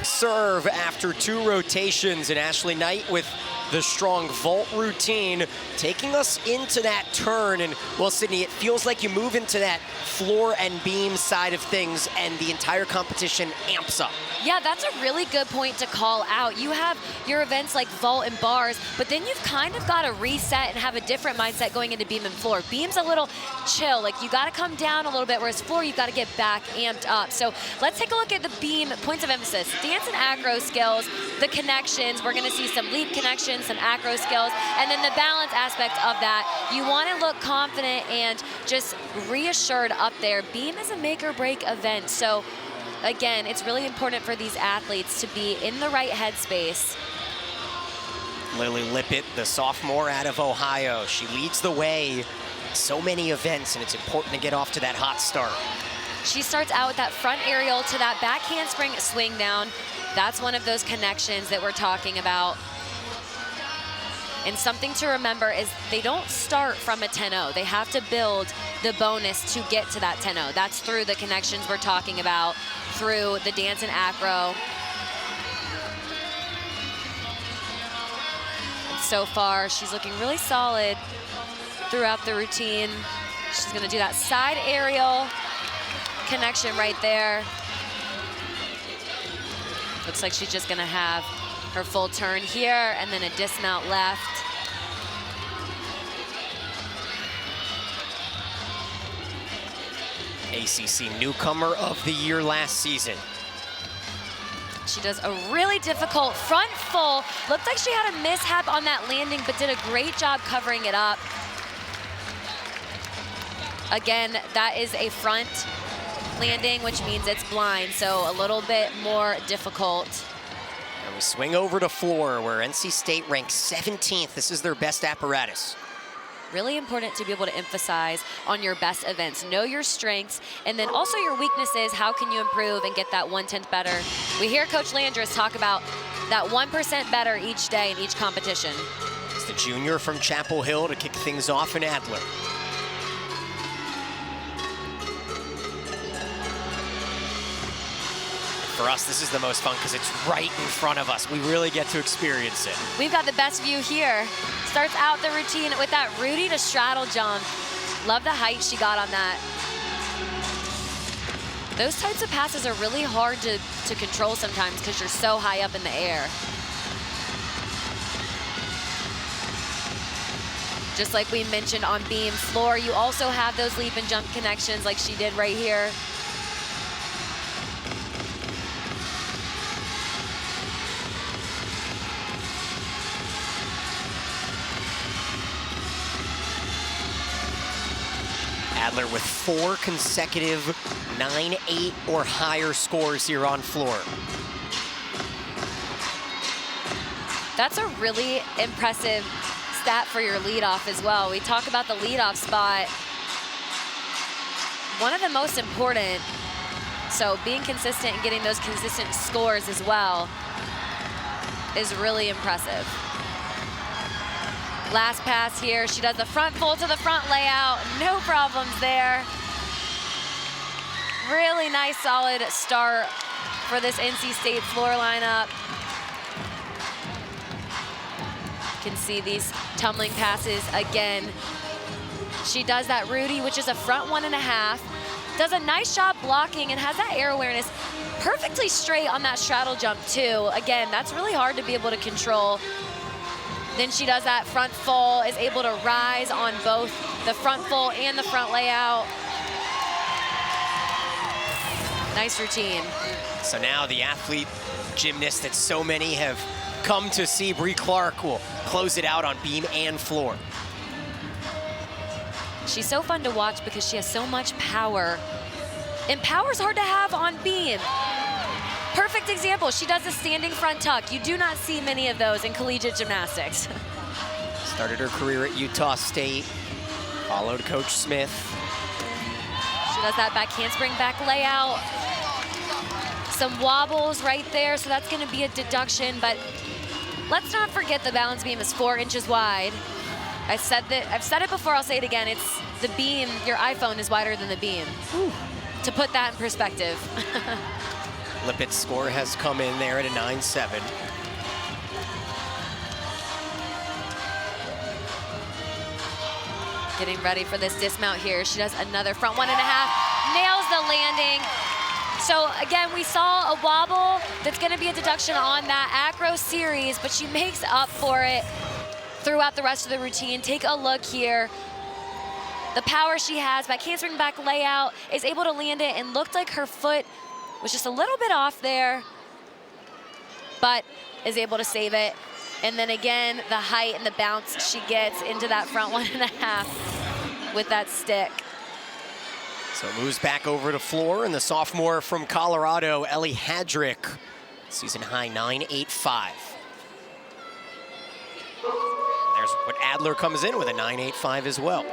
Serve after two rotations, and Ashley Knight with the strong vault routine, taking us into that turn. And well, Sydney, it feels like you move into that floor and beam side of things and the entire competition amps up. Yeah, that's a really good point to call out. You have your events like vault and bars, but then you've kind of got to reset and have a different mindset going into beam and floor. Beam's a little chill, like you got to come down a little bit, whereas floor, you've got to get back amped up. So let's take a look at the beam points of emphasis. Dance and acro skills, the connections. We're going to see some leap connections, some acro skills, and then the balance aspect of that. You want to look confident and just reassured up there. Beam is a make or break event, so again, it's really important for these athletes to be in the right headspace. Lily Lippett, the sophomore out of Ohio, she leads the way. So many events, and it's important to get off to that hot start. She starts out with that front aerial to that back handspring swing down. That's one of those connections that we're talking about. And something to remember is they don't start from a 10-0. They have to build the bonus to get to that 10-0. That's through the connections we're talking about, through the dance and acro. And so far, she's looking really solid throughout the routine. She's gonna do that side aerial connection right there. Looks like she's just gonna have her full turn here and then a dismount left. ACC newcomer of the year last season. She does a really difficult front full. Looked like she had a mishap on that landing, but did a great job covering it up. Again, that is a front landing, which means it's blind, so a little bit more difficult. And we swing over to floor, where NC State ranks 17th. This is their best apparatus. Really important to be able to emphasize on your best events. Know your strengths, and then also your weaknesses. How can you improve and get that 1/10 better? We hear Coach Landris talk about that 1% better each day in each competition. It's the junior from Chapel Hill to kick things off in Adler. For us, this is the most fun because it's right in front of us. We really get to experience it. We've got the best view here. Starts out the routine with that Rudy to straddle jump. Love the height she got on that. Those types of passes are really hard to control sometimes because you're so high up in the air. Just like we mentioned on beam floor, you also have those leap and jump connections like she did right here. Adler with 4 consecutive 9-8 or higher scores here on floor. That's a really impressive stat for your leadoff as well. We talk about the leadoff spot. One of the most important, so being consistent and getting those consistent scores as well is really impressive. Last pass here, she does the front full to the front layout, no problems there. Really nice, solid start for this NC State floor lineup. You can see these tumbling passes again. She does that Rudy, which is a front 1.5, Does a nice job blocking and has that air awareness perfectly straight on that straddle jump too. Again, that's really hard to be able to control. Then she does that front full, is able to rise on both the front full and the front layout. Nice routine. So now the athlete gymnast that so many have come to see, Bree Clark, will close it out on beam and floor. She's so fun to watch because she has so much power. And power's hard to have on beam. Perfect example, she does a standing front tuck. You do not see many of those in collegiate gymnastics. Started her career at Utah State, followed Coach Smith. She does that back handspring back layout. Some wobbles right there, so that's gonna be a deduction, but let's not forget the balance beam is 4 inches wide. I've said it before, I'll say it again. It's the beam, your iPhone is wider than the beam. Ooh. To put that in perspective. Lippett's score has come in there at a 9-7. Getting ready for this dismount here. She does another front 1.5, nails the landing. So again, we saw a wobble that's gonna be a deduction on that acro series, but she makes up for it throughout the rest of the routine. Take a look here. The power she has, back handspring back layout, is able to land it and looked like her foot was just a little bit off there, but is able to save it. And then again, the height and the bounce she gets into that front 1.5 with that stick. So it moves back over to floor, and the sophomore from Colorado, Ellie Hadrick, season high 9.85. There's what Adler comes in with a 9.85 as well.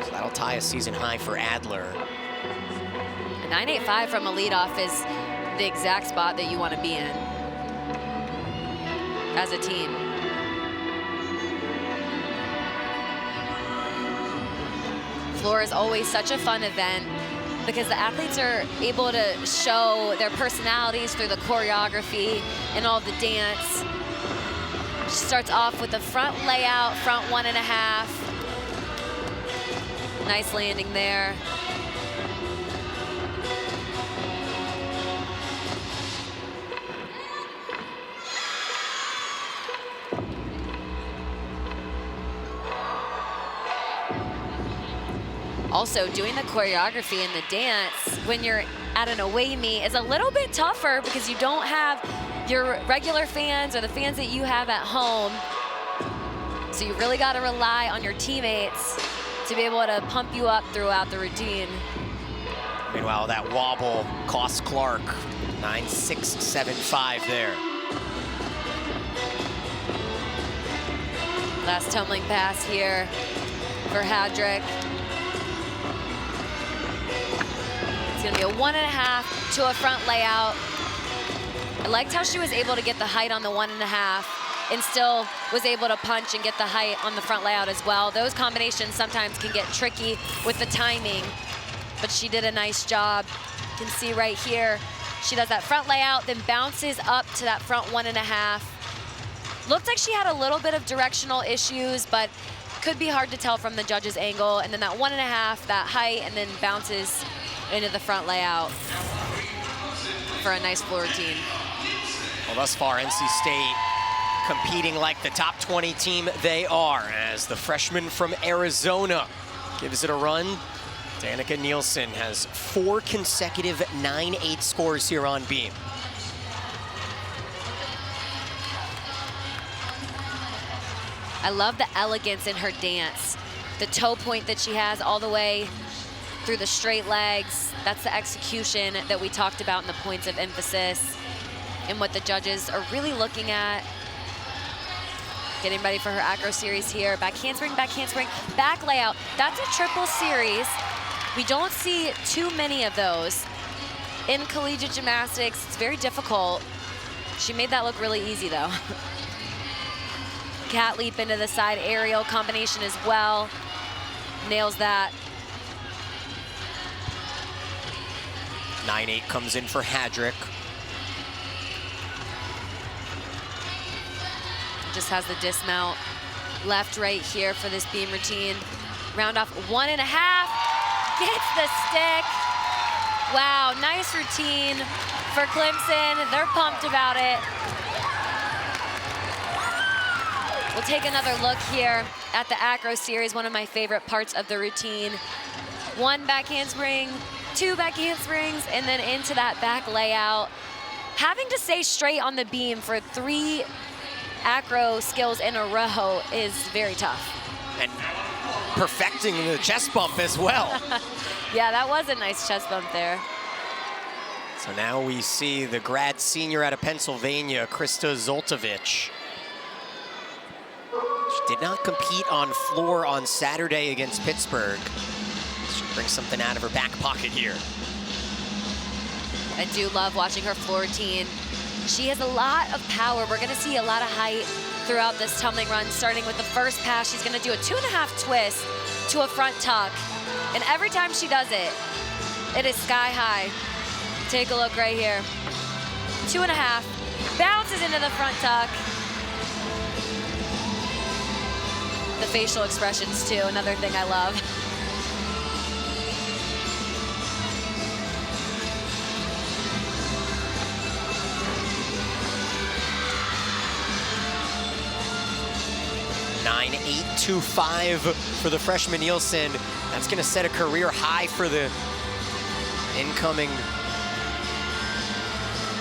So that'll tie a season high for Adler. A 9.85 from a leadoff is the exact spot that you want to be in as a team. Floor is always such a fun event because the athletes are able to show their personalities through the choreography and all the dance. She starts off with the front layout, front 1.5. Nice landing there. Also, doing the choreography and the dance when you're at an away meet is a little bit tougher because you don't have your regular fans or the fans that you have at home. So you really got to rely on your teammates to be able to pump you up throughout the routine. Meanwhile, that wobble costs Clark 9.675 there. Last tumbling pass here for Hadrick. It's gonna be a 1.5 to a front layout. I liked how she was able to get the height on the 1.5 and still was able to punch and get the height on the front layout as well. Those combinations sometimes can get tricky with the timing, but she did a nice job. You can see right here, she does that front layout, then bounces up to that front 1.5. Looked like she had a little bit of directional issues, but could be hard to tell from the judge's angle. And then that 1.5, that height, and then bounces into the front layout for a nice floor routine. Well, thus far, NC State competing like the top 20 team they are, as the freshman from Arizona gives it a run. Danica Nielsen has 4 consecutive 9.8 scores here on beam. I love the elegance in her dance. The toe point that she has all the way through the straight legs. That's the execution that we talked about in the points of emphasis and what the judges are really looking at. Getting ready for her acro series here. Back handspring, back layout. That's a triple series. We don't see too many of those in collegiate gymnastics. It's very difficult. She made that look really easy though. Cat leap into the side aerial combination as well. Nails that. 9.8 comes in for Hadrick. Just has the dismount left, right here for this beam routine. Round off 1.5, gets the stick. Wow, nice routine for Clemson. They're pumped about it. We'll take another look here at the acro series, one of my favorite parts of the routine. 1 back handspring, 2 back handsprings, and then into that back layout. Having to stay straight on the beam for 3 acro skills in a row is very tough. And perfecting the chest bump as well. Yeah, that was a nice chest bump there. So now we see the grad senior out of Pennsylvania, Krista Zoltovich. She did not compete on floor on Saturday against Pittsburgh. She brings something out of her back pocket here. I do love watching her floor routine. She has a lot of power. We're gonna see a lot of height throughout this tumbling run, starting with the first pass. She's gonna do a 2.5 twist to a front tuck. And every time she does it, it is sky high. Take a look right here. 2.5, bounces into the front tuck. The facial expressions too, another thing I love. .9825 for the freshman Nielsen. That's gonna set a career high for the incoming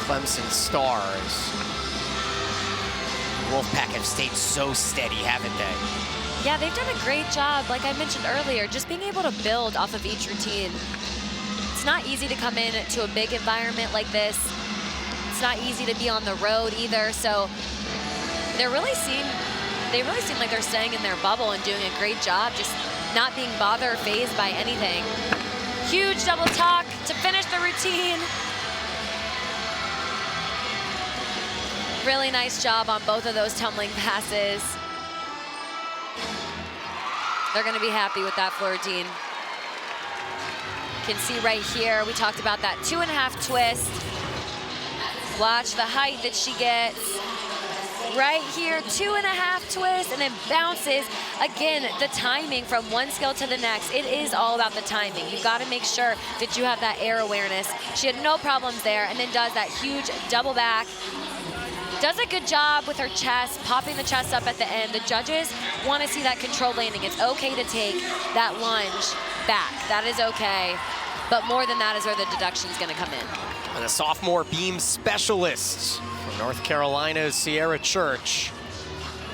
Clemson stars. Wolfpack have stayed so steady, haven't they? Yeah, they've done a great job, like I mentioned earlier, just being able to build off of each routine. It's not easy to come in to a big environment like this. It's not easy to be on the road either, so they really seem like they're staying in their bubble and doing a great job, just not being bothered or fazed by anything. Huge double tuck to finish the routine. Really nice job on both of those tumbling passes. They're gonna be happy with that floor routine. Can see right here, we talked about that 2.5 twist. Watch the height that she gets. Right here, 2.5 twist, and then bounces. Again, the timing from one skill to the next, it is all about the timing. You've got to make sure that you have that air awareness. She had no problems there, and then does that huge double back. Does a good job with her chest, popping the chest up at the end. The judges want to see that controlled landing. It's okay to take that lunge back. That is okay. But more than that is where the deduction is going to come in. And a sophomore beam specialist from North Carolina's Sierra Church.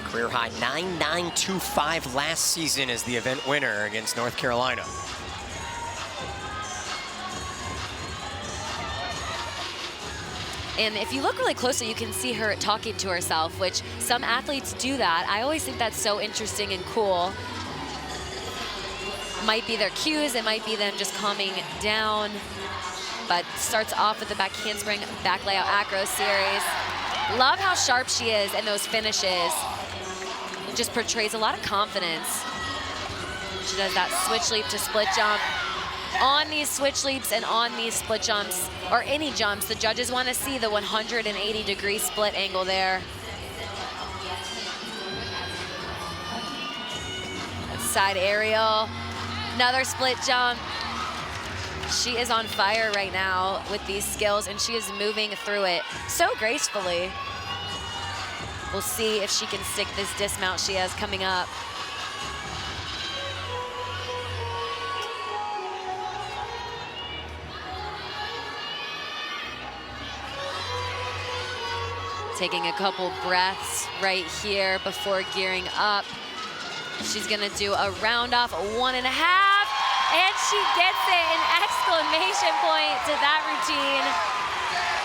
Career high 9.925 last season as the event winner against North Carolina. And if you look really closely, you can see her talking to herself, which some athletes do that. I always think that's so interesting and cool. Might be their cues, it might be them just calming down. But starts off with the back handspring, back layout acro series. Love how sharp she is in those finishes. It just portrays a lot of confidence. She does that switch leap to split jump. On these switch leaps and on these split jumps, or any jumps, the judges want to see the 180-degree split angle there. Side aerial, another split jump. She is on fire right now with these skills, and she is moving through it so gracefully. We'll see if she can stick this dismount she has coming up. Taking a couple breaths right here before gearing up. She's gonna do a round off 1.5, and she gets it, an exclamation point to that routine.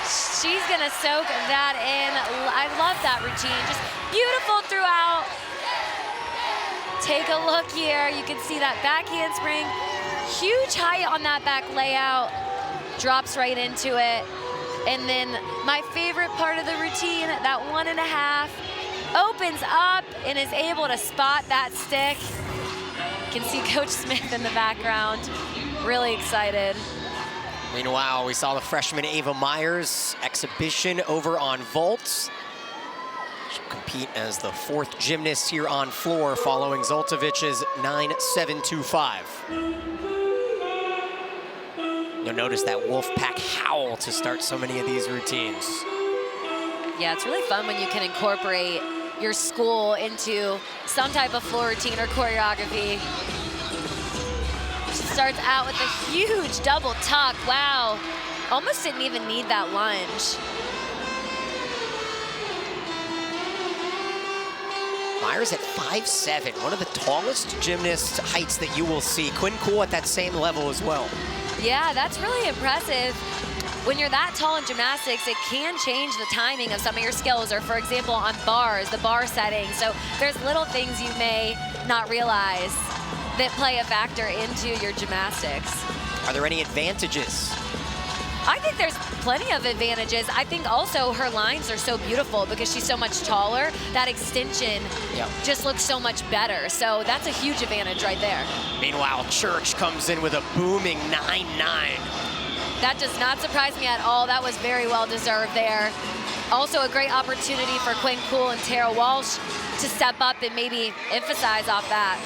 She's gonna soak that in. I love that routine, just beautiful throughout. Take a look here, you can see that back handspring, huge height on that back layout, drops right into it. And then my favorite part of the routine, that 1.5, opens up and is able to spot that stick. You can see Coach Smith in the background, really excited. Meanwhile, we saw the freshman Ava Myers exhibition over on vault. She'll compete as the 4th gymnast here on floor following Zoltovic's 9.725. You'll notice that Wolfpack howl to start so many of these routines. Yeah, it's really fun when you can incorporate your school into some type of floor routine or choreography. She starts out with a huge double tuck. Wow, almost didn't even need that lunge. Myers at 5'7", one of the tallest gymnast heights that you will see. Quinn Cool at that same level as well. Yeah, that's really impressive. When you're that tall in gymnastics, it can change the timing of some of your skills, or for example, on bars, the bar setting. So there's little things you may not realize that play a factor into your gymnastics. Are there any advantages? I think there's plenty of advantages. I think also her lines are so beautiful because she's so much taller. That extension just looks so much better. So that's a huge advantage right there. Meanwhile, Church comes in with a booming 9.9. That does not surprise me at all. That was very well deserved there. Also a great opportunity for Quinn Cool and Tara Walsh to step up and maybe emphasize off that.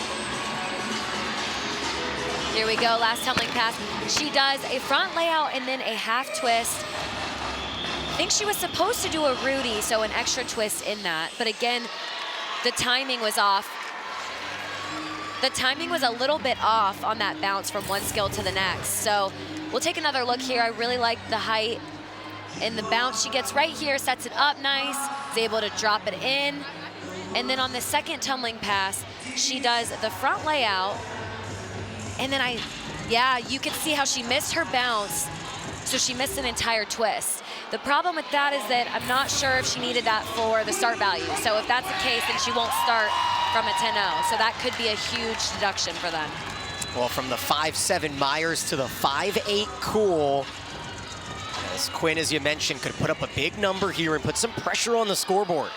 Here we go, last tumbling pass. She does a front layout and then a half twist. I think she was supposed to do a Rudy, so an extra twist in that. But again, the timing was off. The timing was a little bit off on that bounce from one skill to the next. So we'll take another look here. I really like the height and the bounce she gets right here, sets it up nice, is able to drop it in. And then on the second tumbling pass, she does the front layout. And then you can see how she missed her bounce, so she missed an entire twist. The problem with that is that I'm not sure if she needed that for the start value. So if that's the case, then she won't start from a 10-0. So that could be a huge deduction for them. Well, from the 5'7" Myers to the 5'8" Cool, as Quinn, as you mentioned, could put up a big number here and put some pressure on the scoreboard.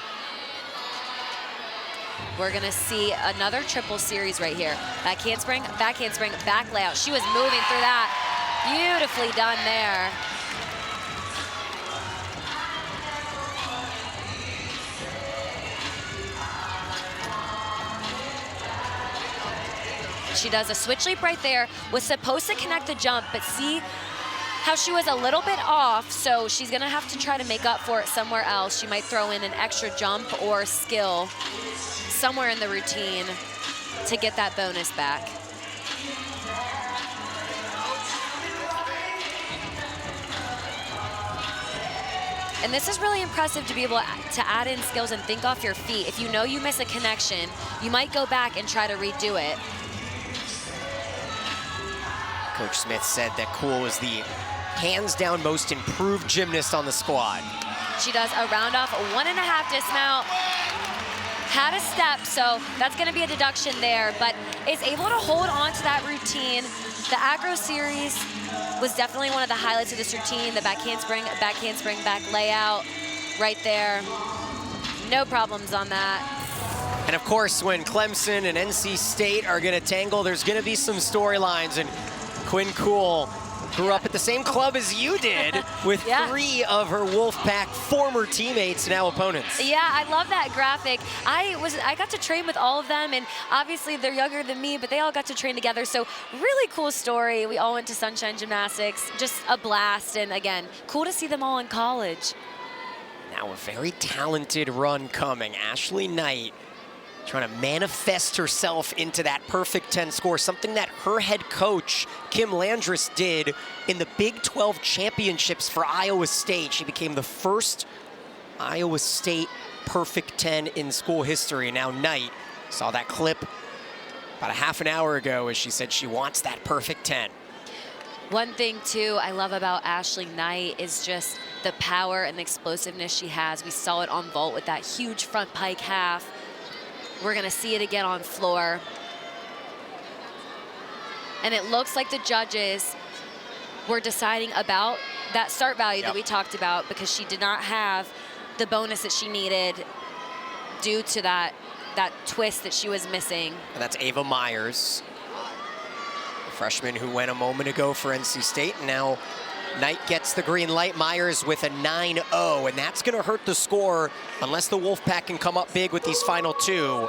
We're gonna see another triple series right here. Back handspring, back layout. She was moving through that. Beautifully done there. She does a switch leap right there. Was supposed to connect the jump, but see how she was a little bit off, so she's gonna have to try to make up for it somewhere else. She might throw in an extra jump or skill somewhere in the routine to get that bonus back. And this is really impressive to be able to add in skills and think off your feet. If you know you miss a connection, you might go back and try to redo it. Coach Smith said that Cool was the hands-down most improved gymnast on the squad. She does a round off, 1.5 dismount. Had a step, so that's gonna be a deduction there, but is able to hold on to that routine. The acro series was definitely one of the highlights of this routine. The back handspring, back layout right there. No problems on that. And of course, when Clemson and NC State are gonna tangle, there's gonna be some storylines, and Quinn Cool grew up at the same club as you did with 3 of her Wolfpack former teammates, now opponents. Yeah, I love that graphic. I got to train with all of them, and obviously they're younger than me, but they all got to train together. So really cool story. We all went to Sunshine Gymnastics, just a blast. And again, cool to see them all in college. Now a very talented run coming. Ashley Knight trying to manifest herself into that perfect 10 score, something that her head coach, Kim Landris, did in the Big 12 championships for Iowa State. She became the first Iowa State perfect 10 in school history. Now Knight saw that clip about a half an hour ago as she said she wants that perfect 10. One thing, too, I love about Ashley Knight is just the power and the explosiveness she has. We saw it on vault with that huge front pike half. We're gonna see it again on floor. And it looks like the judges were deciding about that start value that we talked about, because she did not have the bonus that she needed due to that twist that she was missing. And that's Ava Myers, the freshman who went a moment ago for NC State, and now Knight gets the green light. Myers with a 9-0, and that's going to hurt the score unless the Wolfpack can come up big with these final two.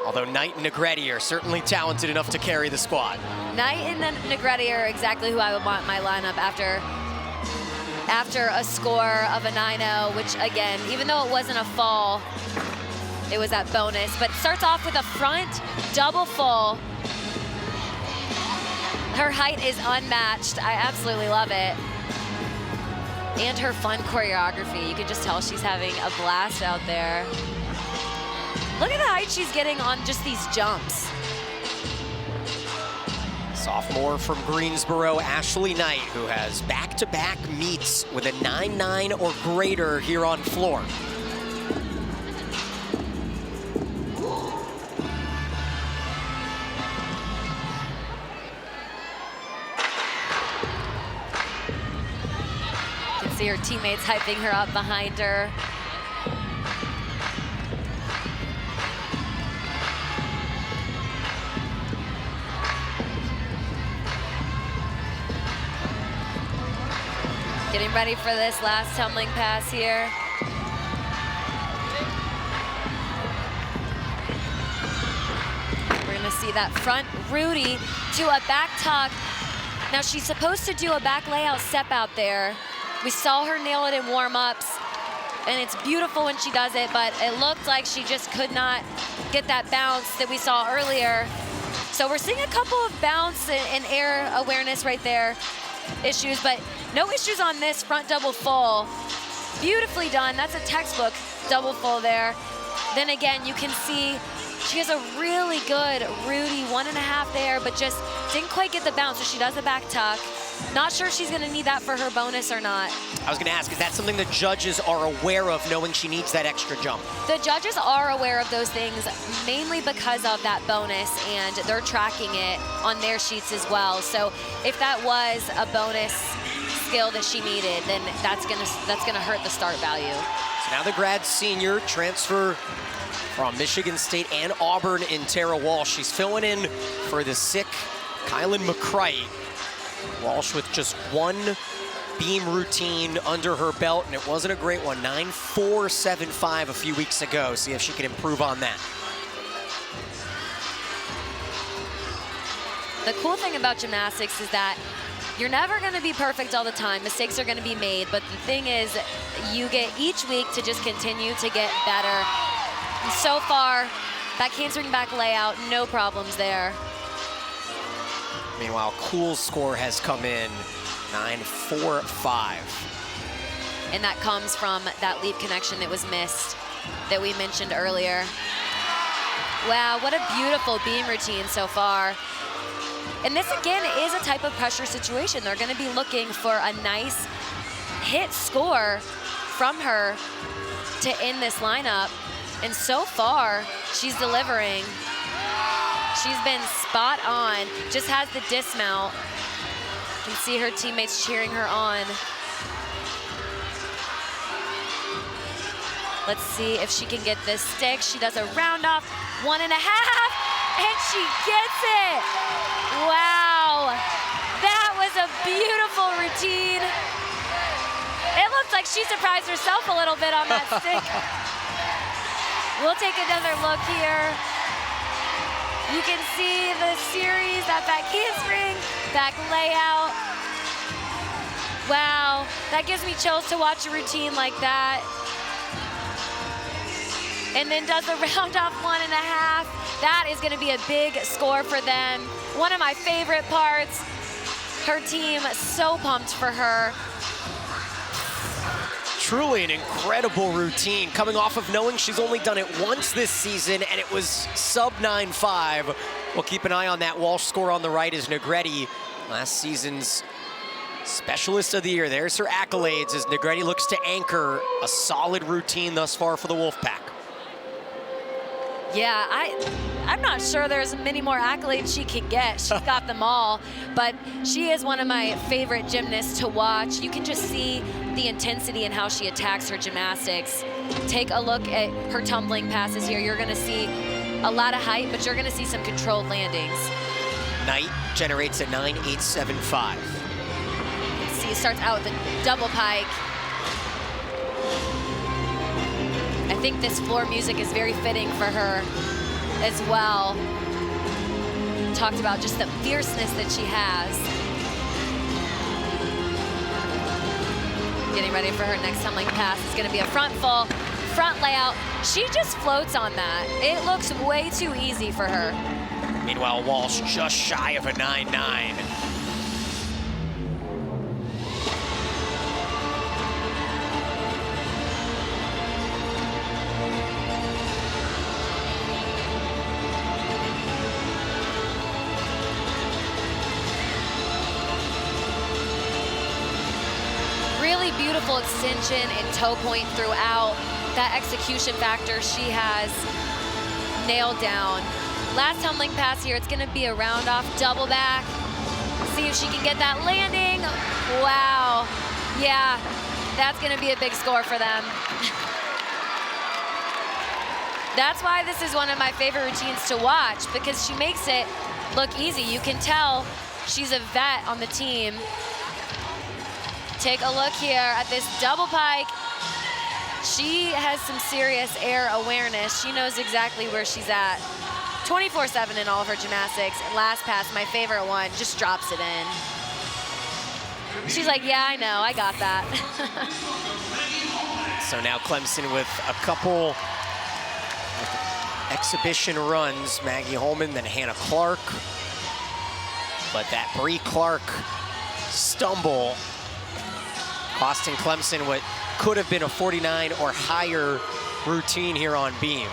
Although Knight and Negretti are certainly talented enough to carry the squad. Knight and Negretti are exactly who I would want in my lineup after a score of a 9-0, which again, even though it wasn't a fall, it was that bonus. But it starts off with a front double full. Her height is unmatched. I absolutely love it. And her fun choreography. You can just tell she's having a blast out there. Look at the height she's getting on just these jumps. Sophomore from Greensboro, Ashley Knight, who has back-to-back meets with a 9-9 or greater here on floor. You can see her teammates hyping her up behind her. Getting ready for this last tumbling pass here. We're gonna see that front Rudy to a back tuck. Now she's supposed to do a back layout step out there. We saw her nail it in warm-ups, and it's beautiful when she does it, but it looked like she just could not get that bounce that we saw earlier. So we're seeing a couple of bounce and air awareness right there issues, but no issues on this front double full. Beautifully done. That's a textbook double full there. Then again, you can see she has a really good Rudy 1.5 there, but just didn't quite get the bounce, so she does a back tuck. Not sure she's gonna need that for her bonus or not. I was gonna ask, is that something the judges are aware of, knowing she needs that extra jump? The judges are aware of those things, mainly because of that bonus, and they're tracking it on their sheets as well. So if that was a bonus skill that she needed, then that's gonna hurt the start value. So now the grad senior transfer from Michigan State and Auburn in Tara Walsh. She's filling in for the sick Kylan McCright. Walsh with just one beam routine under her belt, and it wasn't a great one. 9.475 a few weeks ago. See if she can improve on that. The cool thing about gymnastics is that you're never going to be perfect all the time. Mistakes are going to be made, but the thing is, you get each week to just continue to get better. And so far, back handspring back layout, no problems there. Meanwhile, Cool's score has come in 9.45. And that comes from that leap connection that was missed that we mentioned earlier. Wow, what a beautiful beam routine so far. And this, again, is a type of pressure situation. They're going to be looking for a nice hit score from her to end this lineup. And so far, she's delivering. She's been spot on, just has the dismount. You can see her teammates cheering her on. Let's see if she can get this stick. She does a round off, 1.5, and she gets it. Wow, that was a beautiful routine. It looks like she surprised herself a little bit on that stick. We'll take another look here. You can see the series, that back handspring, back layout. Wow, that gives me chills to watch a routine like that. And then does the round off 1.5. That is gonna be a big score for them. One of my favorite parts. Her team so pumped for her. Truly an incredible routine, coming off of knowing she's only done it once this season, and it was sub 9.5. We'll keep an eye on that. Walsh score on the right is Negretti, last season's Specialist of the Year. There's her accolades as Negretti looks to anchor a solid routine thus far for the Wolfpack. Yeah, I'm not sure there's many more accolades she can get. She's got them all, but she is one of my favorite gymnasts to watch. You can just see the intensity in how she attacks her gymnastics. Take a look at her tumbling passes here. You're gonna see a lot of height, but you're gonna see some controlled landings. Knight generates a 9.875. You can see She starts out with a double pike. I think this floor music is very fitting for her as well. Talked about just the fierceness that she has. Getting ready for her next tumbling pass. It's gonna be a front full, front layout. She just floats on that. It looks way too easy for her. Meanwhile, Walsh just shy of a 9-9. Really beautiful extension and toe point throughout. That execution factor she has nailed down. Last tumbling pass here, it's gonna be a round off double back. See if she can get that landing. Wow, yeah, that's gonna be a big score for them. That's why this is one of my favorite routines to watch, because she makes it look easy. You can tell she's a vet on the team. Take a look here at this double pike. She has some serious air awareness. She knows exactly where she's at. 24/7 in all of her gymnastics. Last pass, my favorite one, just drops it in. She's like, yeah, I know, I got that. So now Clemson with a couple exhibition runs. Maggie Holman, then Hannah Clark. But that Bree Clark stumble costing Clemson what could have been a 49 or higher routine here on beam.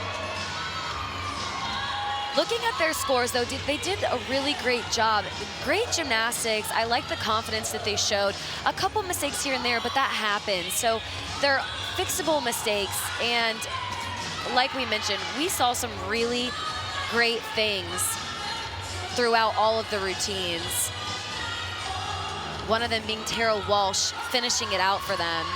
Looking at their scores, though, they did a really great job. Great gymnastics. I like the confidence that they showed. A couple mistakes here and there, but that happens. So they're fixable mistakes. And like we mentioned, we saw some really great things throughout all of the routines. One of them being Tara Walsh finishing it out for them.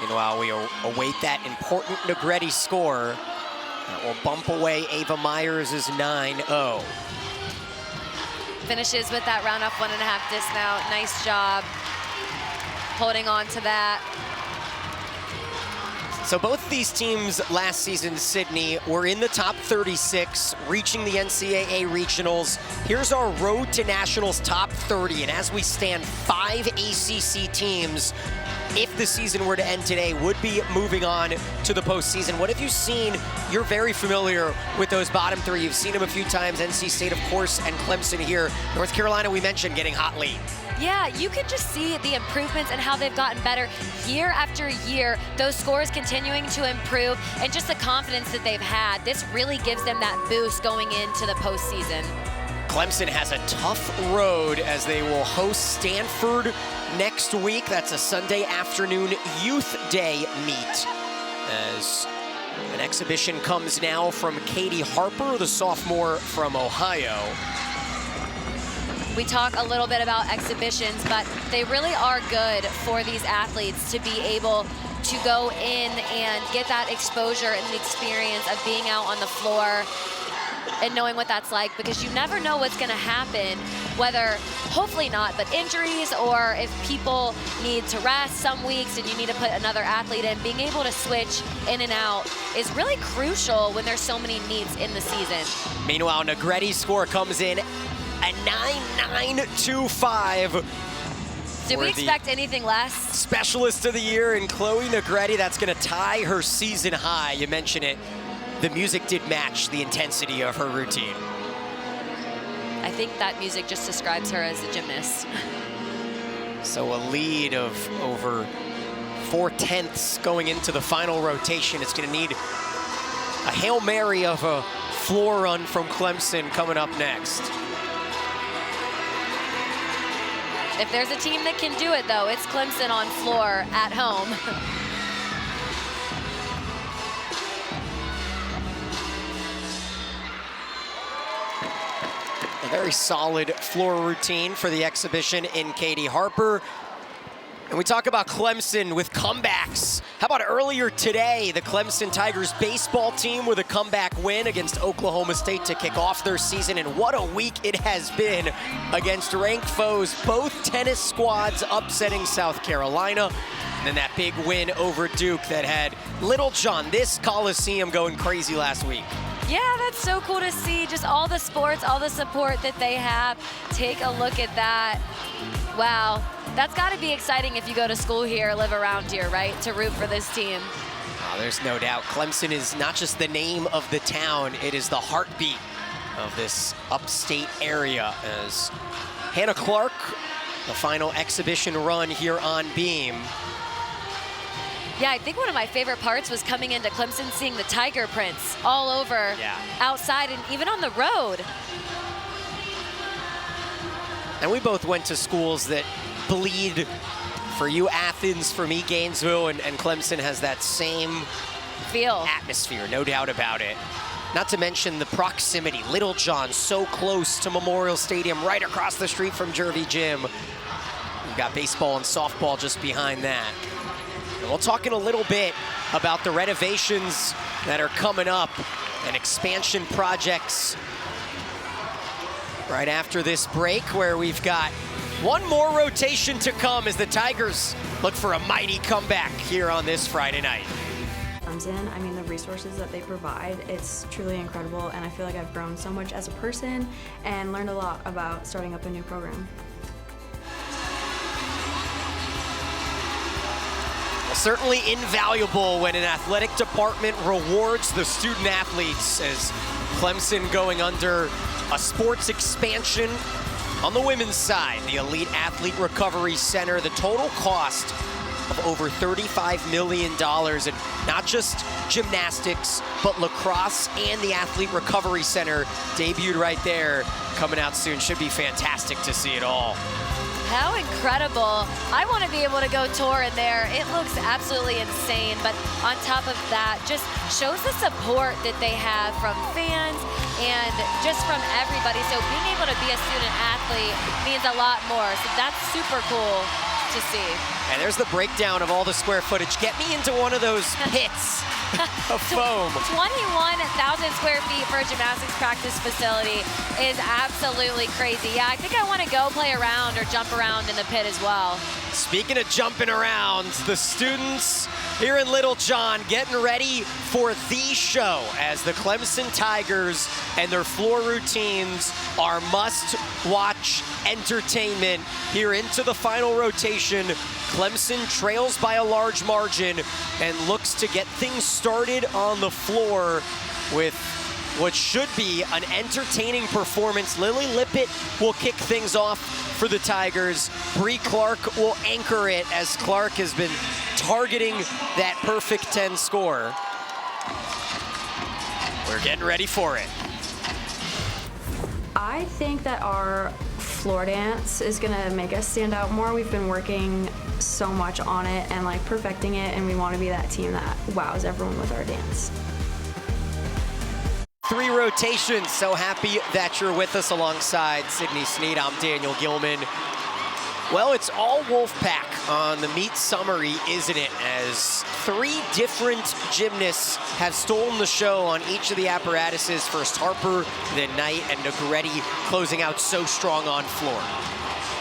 Meanwhile, we await that important Negretti score that will bump away Ava Myers' 9-0. Finishes with that round off 1.5 dismount. Nice job holding on to that. So both of these teams last season, Sydney, were in the top 36, reaching the NCAA regionals. Here's our road to nationals top 30, and as we stand, 5 ACC teams, if the season were to end today, would be moving on to the postseason. What have you seen? You're very familiar with those bottom 3. You've seen them a few times, NC State, of course, and Clemson here. North Carolina, we mentioned, getting hot lead. Yeah, you can just see the improvements and how they've gotten better year after year. Those scores continuing to improve and just the confidence that they've had. This really gives them that boost going into the postseason. Clemson has a tough road as they will host Stanford next week. That's a Sunday afternoon Youth Day meet. As an exhibition comes now from Katie Harper, the sophomore from Ohio. We talk a little bit about exhibitions, but they really are good for these athletes to be able to go in and get that exposure and the experience of being out on the floor and knowing what that's like, because you never know what's going to happen, whether, hopefully not, but injuries, or if people need to rest some weeks and you need to put another athlete in. Being able to switch in and out is really crucial when there's so many meets in the season. Meanwhile, Negretti's score comes in a 9.925. Did we expect anything less? Specialist of the year in Chloe Negretti. That's going to tie her season high. You mentioned it. The music did match the intensity of her routine. I think that music just describes her as a gymnast. So a lead of over 4/10 going into the final rotation. It's going to need a Hail Mary of a floor run from Clemson coming up next. If there's a team that can do it, though, it's Clemson on floor at home. A very solid floor routine for the exhibition in Katie Harper. And we talk about Clemson with comebacks. How about earlier today, the Clemson Tigers baseball team with a comeback win against Oklahoma State to kick off their season. And what a week it has been against ranked foes, both tennis squads upsetting South Carolina. And then that big win over Duke that had Little John, this Coliseum, going crazy last week. Yeah, that's so cool to see. Just all the sports, all the support that they have. Take a look at that. Wow. That's got to be exciting if you go to school here, live around here, right? To root for this team. Oh, there's no doubt. Clemson is not just the name of the town, it is the heartbeat of this upstate area. As Hannah Clark, the final exhibition run here on Beam. Yeah, I think one of my favorite parts was coming into Clemson, seeing the tiger prints all over outside and even on the road. And we both went to schools that bleed. For you, Athens; for me, Gainesville, and Clemson has that same feel, atmosphere, no doubt about it. Not to mention the proximity. Little John, so close to Memorial Stadium, right across the street from Jervey Gym. We've got baseball and softball just behind that. And we'll talk in a little bit about the renovations that are coming up and expansion projects right after this break, where we've got one more rotation to come as the Tigers look for a mighty comeback here on this Friday night. Clemson, I mean, the resources that they provide, it's truly incredible, and I feel like I've grown so much as a person and learned a lot about starting up a new program. Well, certainly invaluable when an athletic department rewards the student athletes, as Clemson going under a sports expansion on the women's side. The Elite Athlete Recovery Center, the total cost of over $35 million, and not just gymnastics, but lacrosse and the Athlete Recovery Center debuted right there, coming out soon. Should be fantastic to see it all. How incredible. I want to be able to go tour in there. It looks absolutely insane, but on top of that, just shows the support that they have from fans and just from everybody. So being able to be a student athlete means a lot more. So that's super cool to see. And there's the breakdown of all the square footage. Get me into one of those pits of foam. 21,000 square feet for a gymnastics practice facility is absolutely crazy. Yeah, I think I want to go play around or jump around in the pit as well. Speaking of jumping around, the students here in Little John getting ready for the show as the Clemson Tigers and their floor routines are must-watch entertainment here into the final rotation. Clemson trails by a large margin and looks to get things started on the floor with what should be an entertaining performance. Lily Lippett will kick things off for the Tigers. Bree Clark will anchor it, as Clark has been targeting that perfect 10 score. We're getting ready for it. I think that our floor dance is gonna make us stand out more. We've been working so much on it and like perfecting it, and we want to be that team that wows everyone with our dance. 3 rotations. So happy that you're with us alongside Sydney Sneed. I'm Daniel Gilman. Well, it's all Wolfpack on the meet summary, isn't it? As 3 different gymnasts have stolen the show on each of the apparatuses. First Harper, then Knight, and Negretti closing out so strong on floor.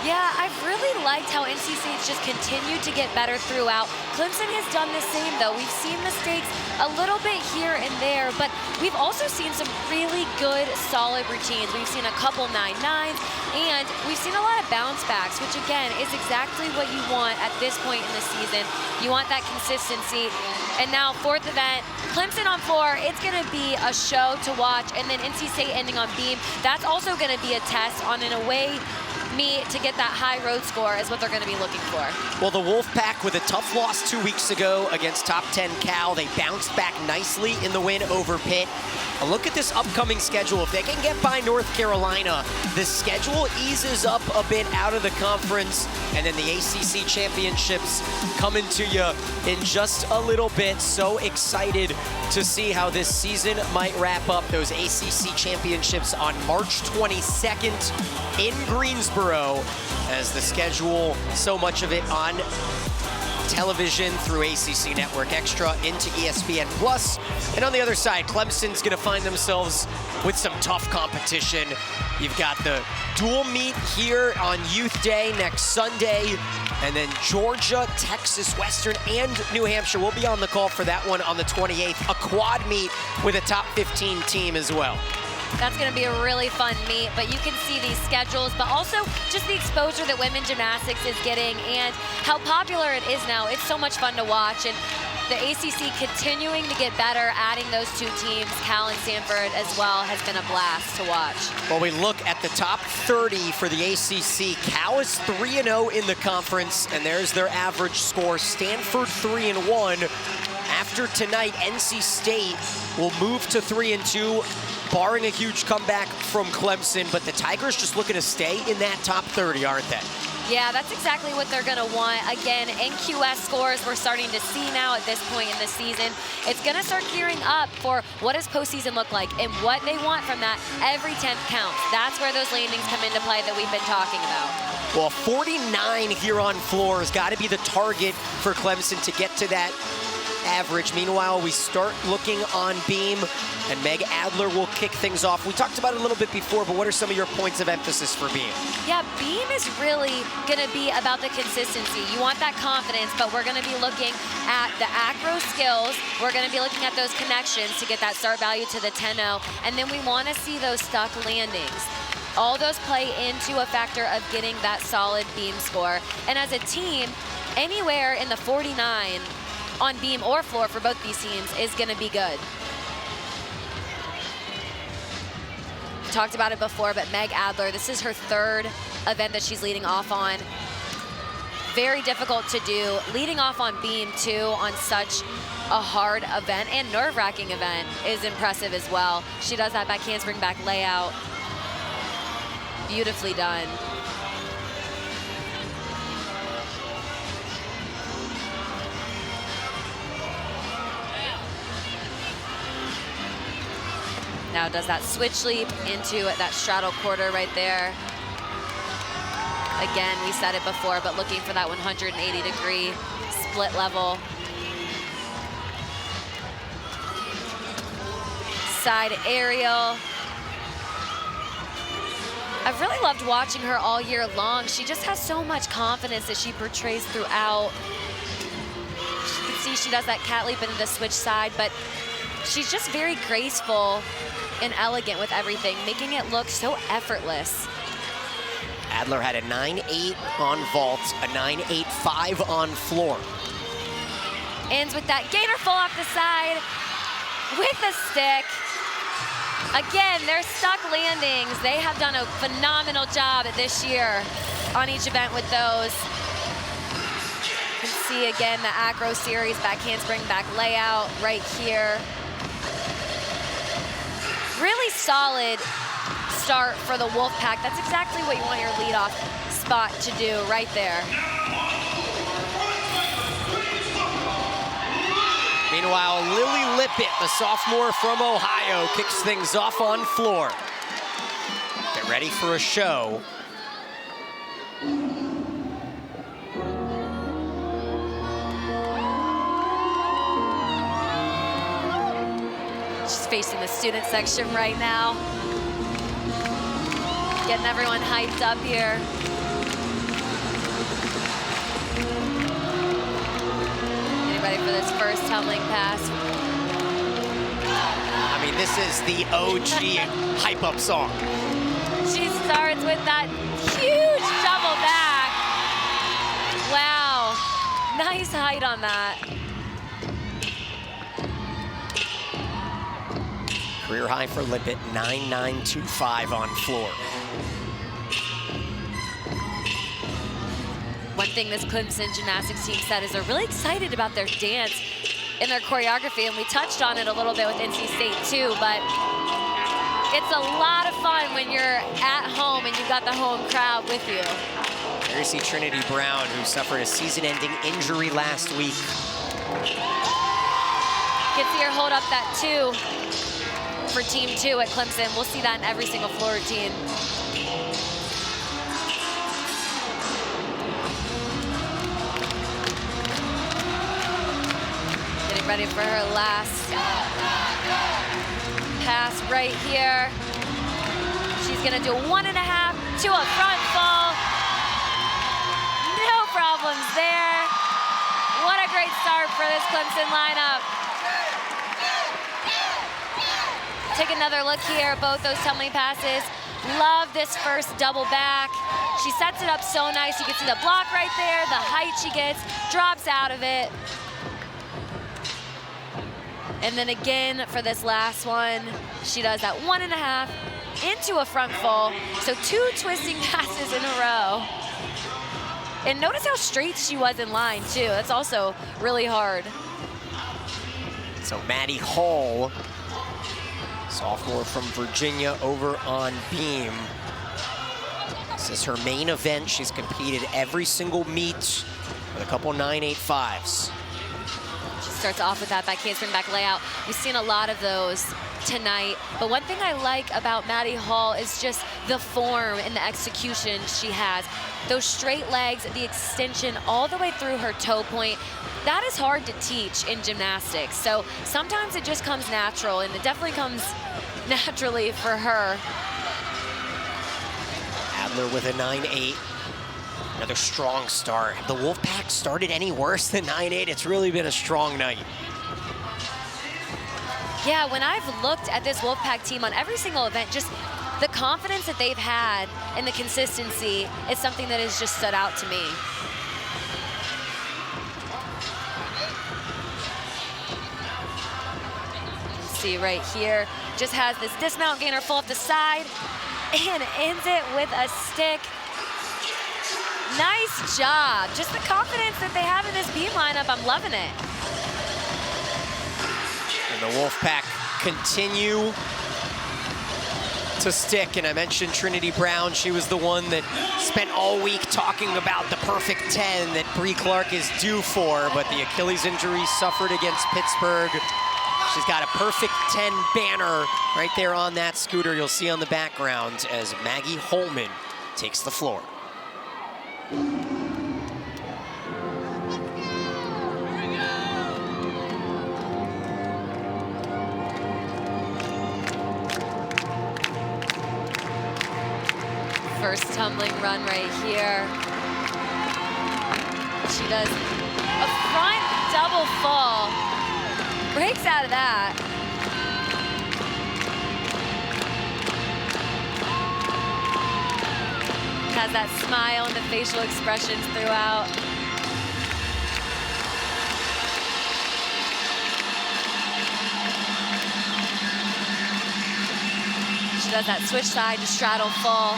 Yeah, I've really liked how NC State's just continued to get better throughout. Clemson has done the same, though. We've seen mistakes a little bit here and there, but we've also seen some really good, solid routines. We've seen a couple 9-9s, and we've seen a lot of bounce backs, which, again, is exactly what you want at this point in the season. You want that consistency. And now, 4th event, Clemson on floor. It's going to be a show to watch, and then NC State ending on beam. That's also going to be a test on an away meet to get that high road score is what they're going to be looking for. Well, the Wolfpack with a tough loss 2 weeks ago against top 10 Cal. They bounced back nicely in the win over Pitt. A look at this upcoming schedule. If they can get by North Carolina, the schedule eases up a bit out of the conference, and then the ACC championships coming to you in just a little bit. So excited to see how this season might wrap up. Those ACC championships on March 22nd in Greensboro. as the schedule, so much of it on television through ACC Network Extra into ESPN Plus. And on the other side, Clemson's going to find themselves with some tough competition. You've got the dual meet here on Youth Day next Sunday, and then Georgia, Texas Western, and New Hampshire will be on the call for that one on the 28th. A quad meet with a top 15 team as well. That's going to be a really fun meet, but you can see these schedules, but also just the exposure that women's gymnastics is getting and how popular it is now. It's so much fun to watch, and the ACC continuing to get better, adding those two teams, Cal and Stanford as well, has been a blast to watch. Well, we look at the top 30 for the ACC. Cal is 3-0 in the conference, and there's their average score. Stanford 3-1. After tonight, NC State will move to 3-2. Barring a huge comeback from Clemson, but the Tigers just looking to stay in that top 30, aren't they? Yeah, that's exactly what they're going to want. Again, NQS scores we're starting to see now at this point in the season. It's going to start gearing up for what does postseason look like and what they want from that. Every 10th counts. That's where those landings come into play that we've been talking about. Well, 49 here on floor has got to be the target for Clemson to get to that average. Meanwhile, we start looking on beam, and Meg Adler will kick things off. We talked about it a little bit before, but what are some of your points of emphasis for beam? Yeah, beam is really going to be about the consistency. You want that confidence, but we're going to be looking at the acro skills. We're going to be looking at those connections to get that start value to the 10-0, and then we want to see those stuck landings. All those play into a factor of getting that solid beam score. And as a team, anywhere in the 49 on beam or floor for both these teams is going to be good. Talked about it before, but Meg Adler, this is her third event that she's leading off on. Very difficult to do. Leading off on beam, too, on such a hard event and nerve-wracking event is impressive as well. She does that back handspring, back layout. Beautifully done. Now does that switch leap into that straddle quarter right there. Again, we said it before, but looking for that 180-degree split level. Side aerial. I've really loved watching her all year long. She just has so much confidence that she portrays throughout. You can see she does that cat leap into the switch side, but she's just very graceful and elegant with everything, making it look so effortless. Adler had a 9.8 on vault, a 9.85 on floor. Ends with that gator full off the side with a stick. Again, their stuck landings. They have done a phenomenal job this year on each event with those. You can see again the acro series, back handspring, back layout right here. Really solid start for the Wolfpack. That's exactly what you want your leadoff spot to do right there. Meanwhile, Lily Lippett, the sophomore from Ohio, kicks things off on floor. Get ready for a show. She's facing the student section right now. Getting everyone hyped up here. Ready for this first tumbling pass. I mean, this is the OG hype-up song. She starts with that huge double back. Wow, nice height on that. Career high for Lippett, 9.925 on floor. One thing this Clemson gymnastics team said is they're really excited about their dance and their choreography, and we touched on it a little bit with NC State too, but it's a lot of fun when you're at home and you've got the home crowd with you. Here you see Trinity Brown, who suffered a season-ending injury last week. You can see her hold up that 2 for Team 2 at Clemson. We'll see that in every single floor routine. ready for her last pass right here. She's gonna do 1.5 to a front fall. No problems there. What a great start for this Clemson lineup. Take another look here, both those tumbling passes. Love this first double back. She sets it up so nice. You can see the block right there, the height she gets, drops out of it. And then again for this last one, she does that 1.5 into a front fall. So 2 twisting passes in a row. And notice how straight she was in line too. That's also really hard. So Maddie Hall, sophomore from Virginia, over on beam. This is her main event. She's competed every single meet with a couple 9.85s. She starts off with that back handspring, back layout. We've seen a lot of those tonight. But one thing I like about Maddie Hall is just the form and the execution she has. Those straight legs, the extension all the way through her toe point. That is hard to teach in gymnastics. So sometimes it just comes natural, and it definitely comes naturally for her. Adler with a 9.8. Another strong start. Have the Wolfpack started any worse than 9.8? It's really been a strong night. Yeah, when I've looked at this Wolfpack team on every single event, just the confidence that they've had and the consistency is something that has just stood out to me. See right here, just has this dismount gainer full up the side and ends it with a stick. Nice job. Just the confidence that they have in this beam lineup, I'm loving it. And the Wolfpack continue to stick. And I mentioned Trinity Brown. She was the one that spent all week talking about the perfect 10 that Bree Clark is due for, but the Achilles injury suffered against Pittsburgh. She's got a perfect 10 banner right there on that scooter you'll see on the background as Maggie Holman takes the floor. First tumbling run right here. She does a front double fall. Breaks out of that. Has that smile and the facial expressions throughout. She does that switch side to straddle full.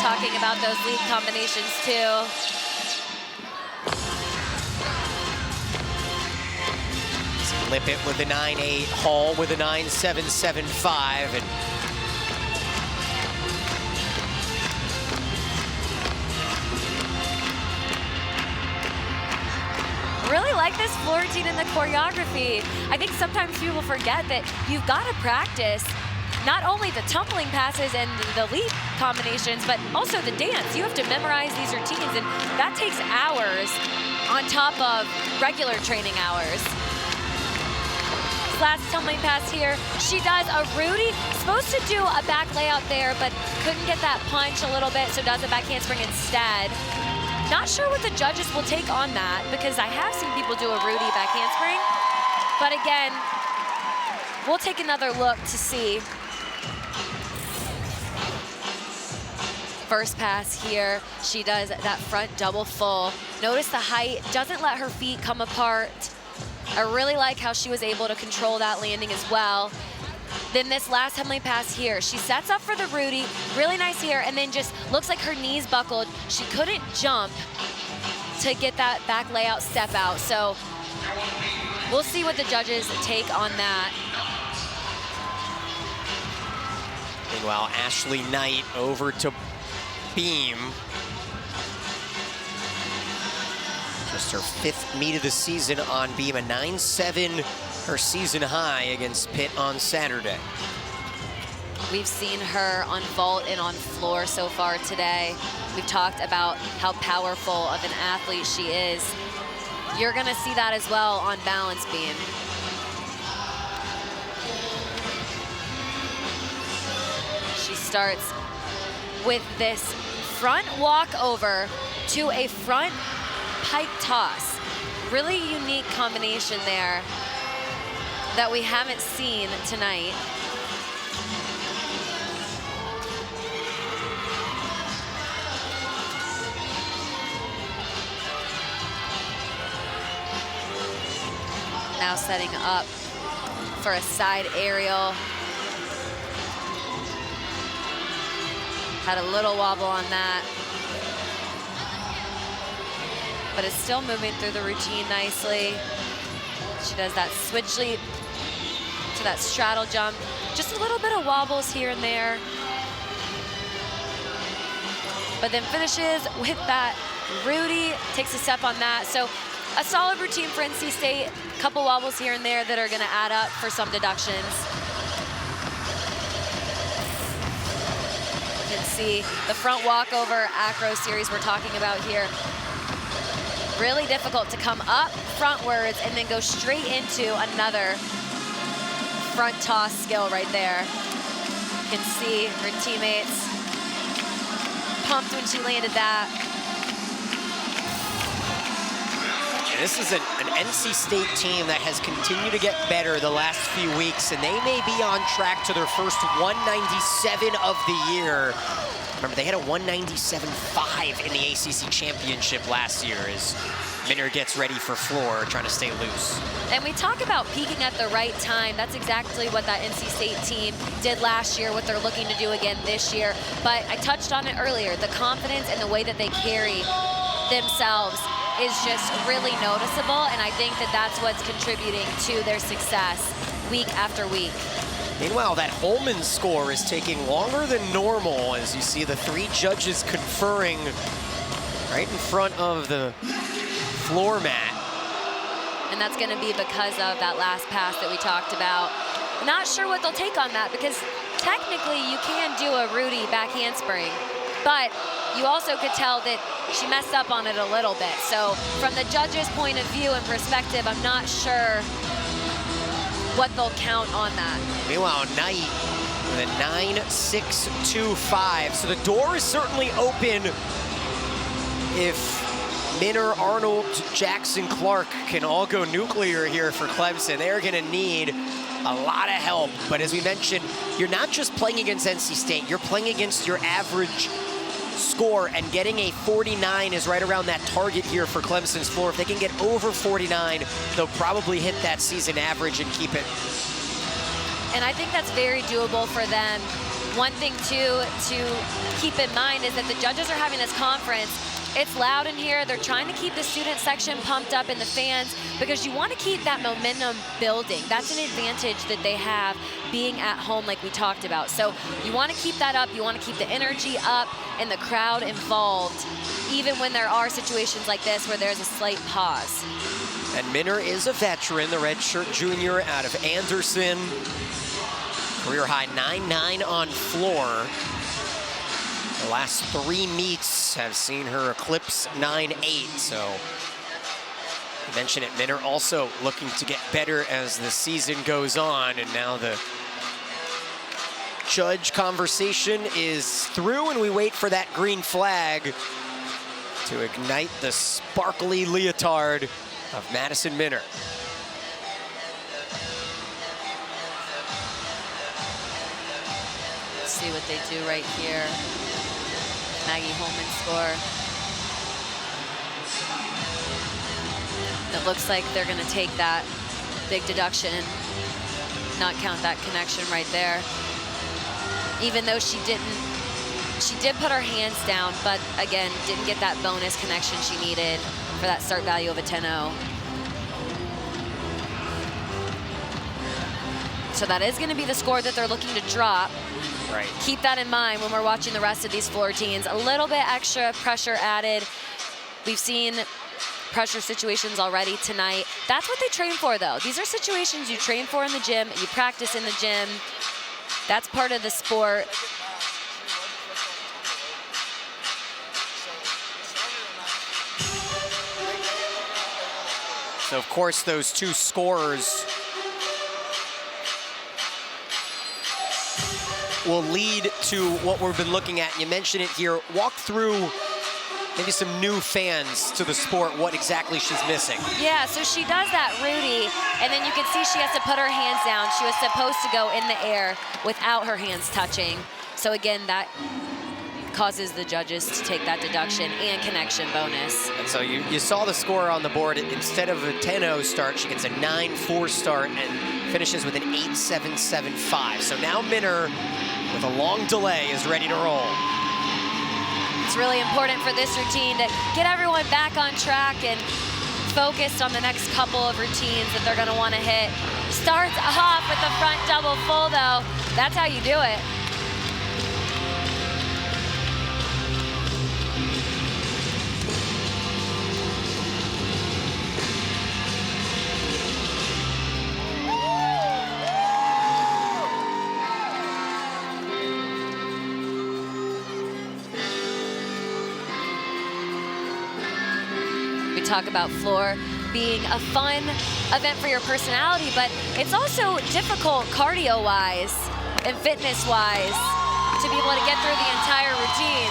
Talking about those lead combinations too. Lippett with a 9.8, Hall with a 9.775, and really like this floor routine and the choreography. I think sometimes people forget that you've got to practice not only the tumbling passes and the leap combinations, but also the dance. You have to memorize these routines, and that takes hours on top of regular training hours. Last tumbling pass here, she does a Rudy. Supposed to do a back layout there, but couldn't get that punch a little bit, so does a back handspring instead. Not sure what the judges will take on that, because I have seen people do a Rudy back handspring. But again, we'll take another look to see. First pass here, she does that front double full. Notice the height, doesn't let her feet come apart. I really like how she was able to control that landing as well. Then this last tumbling pass here, she sets up for the Rudy, really nice here, and then just looks like her knees buckled. She couldn't jump to get that back layout step out. So we'll see what the judges take on that. meanwhile, Ashley Knight over to beam. Just her 5th meet of the season on beam, a 9.7 her season high against Pitt on Saturday. We've seen her on vault and on floor so far today. We've talked about how powerful of an athlete she is. you're gonna see that as well on balance beam. She starts with this front walk over to a front pike toss. Really unique combination there that we haven't seen tonight. Now setting up for a side aerial. Had a little wobble on that. But is still moving through the routine nicely. She does that switch leap to that straddle jump. Just a little bit of wobbles here and there. But then finishes with that Rudy, takes a step on that. So a solid routine for NC State. A couple wobbles here and there that are gonna add up for some deductions. You can see the front walkover acro series we're talking about here. Really difficult to come up frontwards and then go straight into another front toss skill right there. You can see her teammates pumped when she landed that. This is an NC State team that has continued to get better the last few weeks, and they may be on track to their first 197 of the year. Remember, they had a 197.5 in the ACC championship last year as Minner gets ready for floor, trying to stay loose. And we talk about peaking at the right time. That's exactly what that NC State team did last year, what they're looking to do again this year. But I touched on it earlier, the confidence and the way that they carry themselves is just really noticeable, and I think that that's what's contributing to their success week after week. Meanwhile, that Holman score is taking longer than normal as you see the three judges conferring right in front of the floor mat. And that's gonna be because of that last pass that we talked about. Not sure what they'll take on that, because technically you can do a Rudy back handspring, but you also could tell that she messed up on it a little bit. So from the judge's point of view and perspective, I'm not sure what they'll count on that. Meanwhile, Knight with a 9.625. So the door is certainly open if Minner, Arnold, Jackson, Clark can all go nuclear here for Clemson. They're gonna need a lot of help. But as we mentioned, you're not just playing against NC State, you're playing against your average score, and getting a 49 is right around that target here for Clemson's floor. If they can get over 49, they'll probably hit that season average and keep it. And I think that's very doable for them. One thing too to keep in mind is that the judges are having this conference. It's loud in here. They're trying to keep the student section pumped up and the fans, because you want to keep that momentum building. That's an advantage that they have being at home, like we talked about. So you want to keep that up. You want to keep the energy up and the crowd involved, even when there are situations like this where there's a slight pause. And Minner is a veteran, the redshirt junior out of Anderson. Career high 9.9 on floor. The last 3 meets have seen her eclipse 9.8, so you mentioned it, Minner also looking to get better as the season goes on, and now the judge conversation is through, and we wait for that green flag to ignite the sparkly leotard of Madison Minner. Let's see what they do right here. Maggie Holman score. It looks like they're gonna take that big deduction, not count that connection right there. Even though she did put her hands down, but again, didn't get that bonus connection she needed for that start value of a 10-0. So that is gonna be the score that they're looking to drop. Right. Keep that in mind when we're watching the rest of these floor teams. A little bit extra pressure added. We've seen pressure situations already tonight. That's what they train for, though. These are situations you train for in the gym, you practice in the gym. That's part of the sport. So, of course, those two scorers will lead to what we've been looking at. You mentioned it here. Walk through maybe some new fans to the sport, what exactly she's missing. Yeah, so she does that Rudy, and then you can see she has to put her hands down. She was supposed to go in the air without her hands touching. So again, that causes the judges to take that deduction and connection bonus. And so you saw the score on the board. Instead of a 10-0 start, she gets a 9-4 start and finishes with an 8-7-7-5. So now Minner, with a long delay, is ready to roll. It's really important for this routine to get everyone back on track and focused on the next couple of routines that they're gonna wanna hit. Starts off with the front double full though. That's how you do it. Talk about floor being a fun event for your personality, but it's also difficult cardio-wise and fitness-wise to be able to get through the entire routine.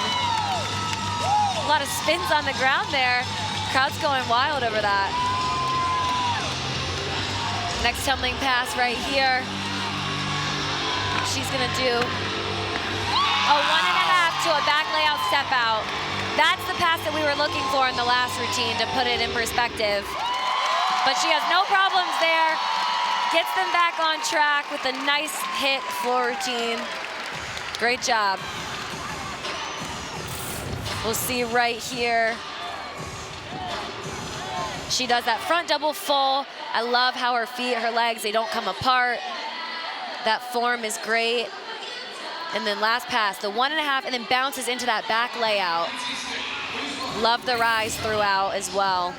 A lot of spins on the ground there. Crowd's going wild over that. Next tumbling pass right here. She's gonna do a 1.5 to a back layout step out. That's the pass that we were looking for in the last routine to put it in perspective. But she has no problems there. Gets them back on track with a nice hit floor routine. Great job. We'll see right here. She does that front double full. I love how her feet, her legs, they don't come apart. That form is great. And then last pass, the 1.5, and then bounces into that back layout. Love the rise throughout as well.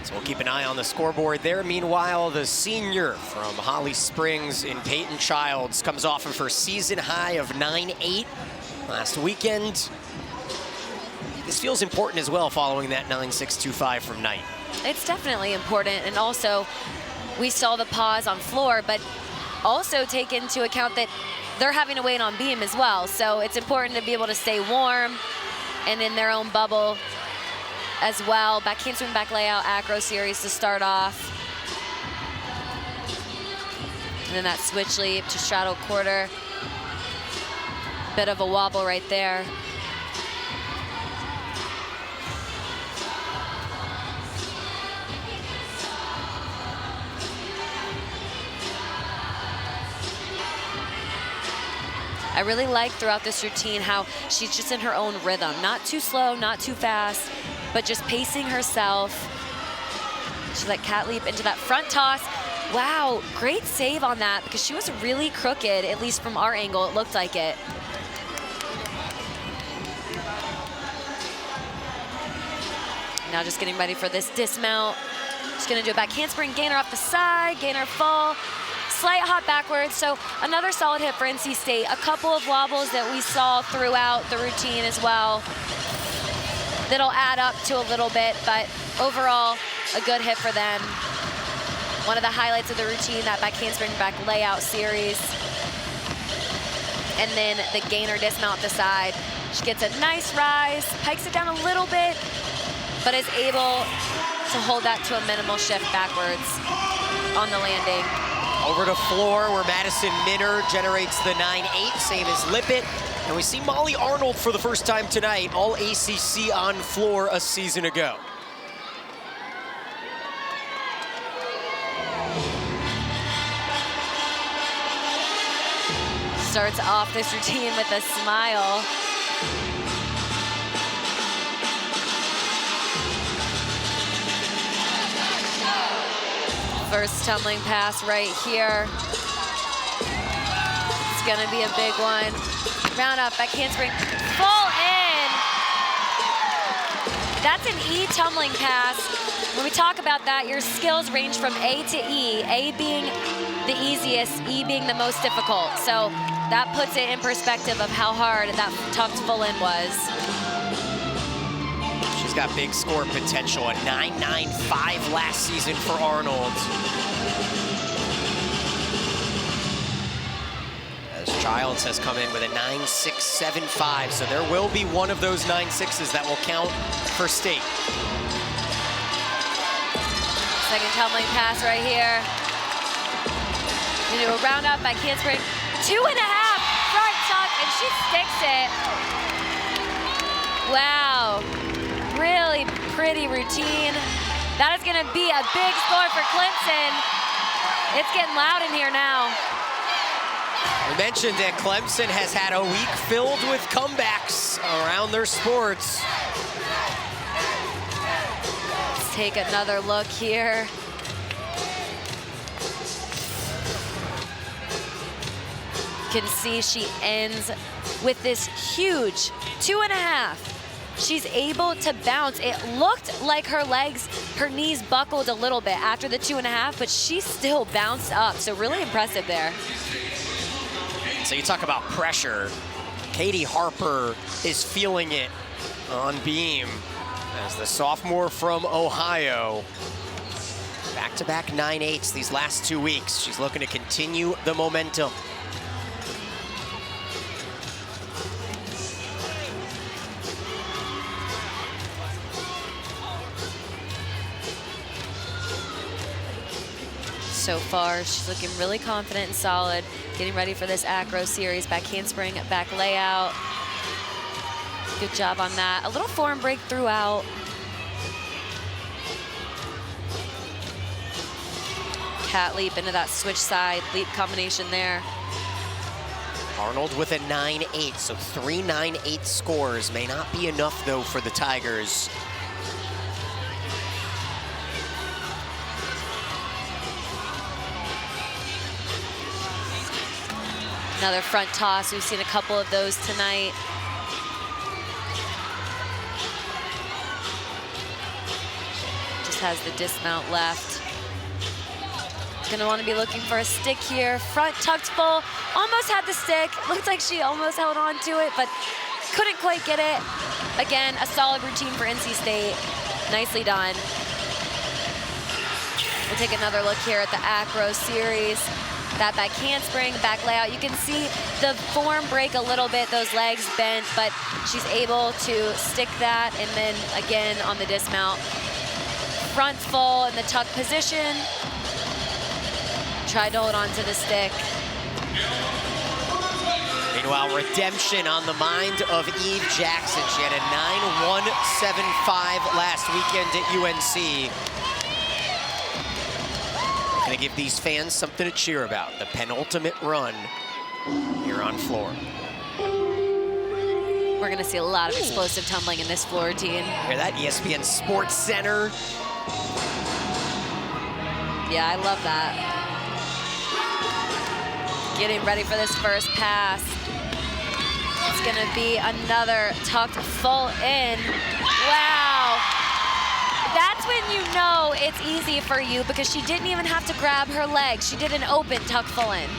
So we'll keep an eye on the scoreboard there. Meanwhile, the senior from Holly Springs in Peyton Childs comes off of her season high of 9-8 last weekend. This feels important as well following that 9-6-2-5 from Knight. It's definitely important, and also we saw the pause on floor, but also take into account that they're having to wait on beam as well. So it's important to be able to stay warm and in their own bubble as well. Back handspring, back layout, acro series to start off. And then that switch leap to straddle quarter. Bit of a wobble right there. I really like throughout this routine how she's just in her own rhythm. Not too slow, not too fast, but just pacing herself. She let cat leap into that front toss. Wow, great save on that because she was really crooked, at least from our angle, it looked like it. Now just getting ready for this dismount. She's gonna do a back handspring, gainer off the side, gainer full. Slight hop backwards, so another solid hit for NC State. A couple of wobbles that we saw throughout the routine as well. That'll add up to a little bit, but overall, a good hit for them. One of the highlights of the routine, that back handspring, back layout series. And then the gainer dismount the side. She gets a nice rise, pikes it down a little bit, but is able to hold that to a minimal shift backwards on the landing. Over to floor where Madison Minner generates the 9-8, same as Lippett. And we see Molly Arnold for the first time tonight, all ACC on floor a season ago. Starts off this routine with a smile. First tumbling pass right here. It's gonna be a big one. Round up, back handspring, fall in. That's an E tumbling pass. When we talk about that, your skills range from A to E, A being the easiest, E being the most difficult. So that puts it in perspective of how hard that tucked full in was. She's got big score potential, a 9.95 last season for Arnold. As Childs has come in with a 9.675, so there will be one of those 9.6s that will count for state. Second tumbling pass right here. Gonna do a roundout back handspring. 2.5 front tuck, and she sticks it. Wow, really pretty routine. That is gonna be a big score for Clemson. It's getting loud in here now. We mentioned that Clemson has had a week filled with comebacks around their sports. Let's take another look here. You can see she ends with this huge 2.5. She's able to bounce. It looked like her legs, her knees buckled a little bit after the 2.5, but she still bounced up. So really impressive there. So you talk about pressure. Katie Harper is feeling it on beam as the sophomore from Ohio. Back-to-back 9.8s these last 2 weeks. She's looking to continue the momentum. So far, she's looking really confident and solid, getting ready for this acro series. Back handspring, back layout. Good job on that. A little form break throughout. Cat leap into that switch side leap combination there. Arnold with a 9.8, so 3 9.8 scores. May not be enough, though, for the Tigers. Another front toss. We've seen a couple of those tonight. Just has the dismount left. Gonna want to be looking for a stick here. Front tucked full. Almost had the stick. Looked like she almost held on to it, but couldn't quite get it. Again, a solid routine for NC State. Nicely done. We'll take another look here at the acro series. That back handspring, back layout. You can see the form break a little bit, those legs bent, but she's able to stick that, and then again on the dismount. Front full in the tuck position. Tried to hold on to the stick. Meanwhile, redemption on the mind of Eve Jackson. She had a 9.175 last weekend at UNC. Gonna give these fans something to cheer about. The penultimate run here on floor. We're gonna see a lot of explosive tumbling in this floor routine. Hear that? ESPN Sports Center. Yeah, I love that. Getting ready for this first pass. It's gonna be another tucked full in. Wow. That's when you know it's easy for you, because she didn't even have to grab her leg. She did an open tuck full in.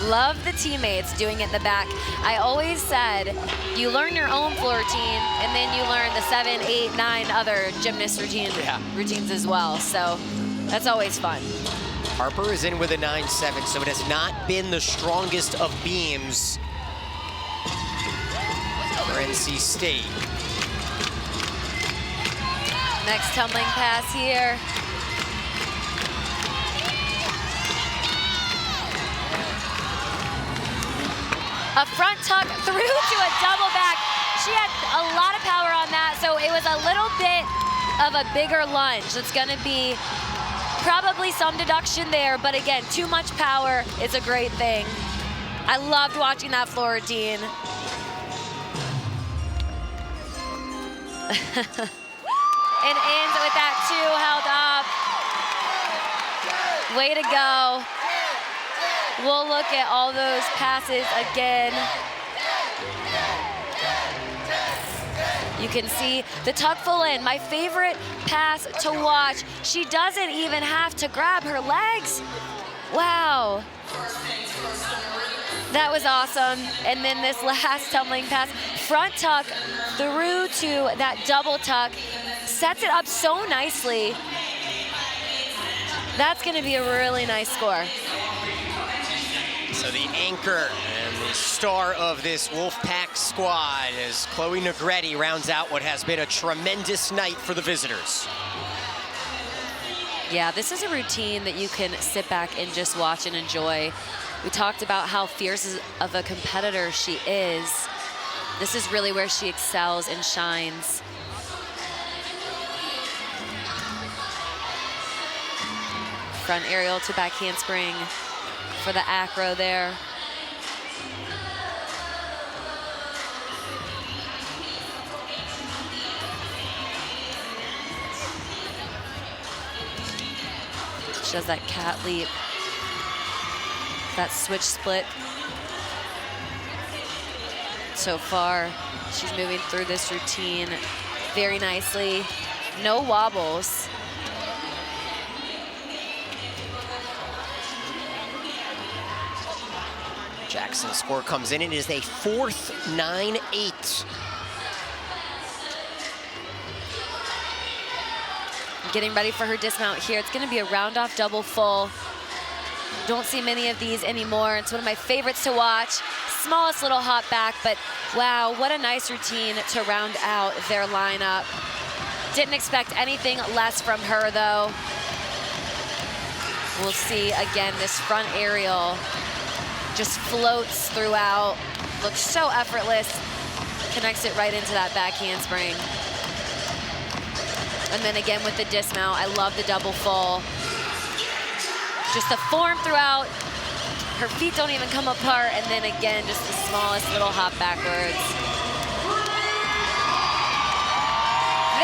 Love the teammates doing it in the back. I always said, you learn your own floor routine, and then you learn the 7, 8, 9 other gymnast routines as well. So that's always fun. Harper is in with a 9.7, so it has not been the strongest of beams for NC State. Next tumbling pass here. A front tuck through to a double back. She had a lot of power on that, so it was a little bit of a bigger lunge. It's gonna be probably some deduction there, but again, too much power is a great thing. I loved watching that floor routine. And ends with that 2 held up. Way to go. We'll look at all those passes again. You can see the tuck full in. My favorite pass to watch. She doesn't even have to grab her legs. Wow. That was awesome. And then this last tumbling pass, front tuck through to that double tuck, sets it up so nicely. That's going to be a really nice score. So the anchor and the star of this Wolfpack squad as Chloe Negretti rounds out what has been a tremendous night for the visitors. Yeah, this is a routine that you can sit back and just watch and enjoy. We talked about how fierce of a competitor she is. This is really where she excels and shines. Front aerial to back handspring for the acro there. She does that cat leap, that switch split. So far, she's moving through this routine very nicely. No wobbles. Jackson's score comes in. It is a 4th 9-8. Getting ready for her dismount here. It's going to be a round off double full. Don't see many of these anymore. It's one of my favorites to watch. Smallest little hop back, but wow, what a nice routine to round out their lineup. Didn't expect anything less from her though. We'll see again this front aerial just floats throughout. Looks so effortless. Connects it right into that back handspring. And then again with the dismount, I love the double full. Just the form throughout. Her feet don't even come apart. And then again, just the smallest little hop backwards.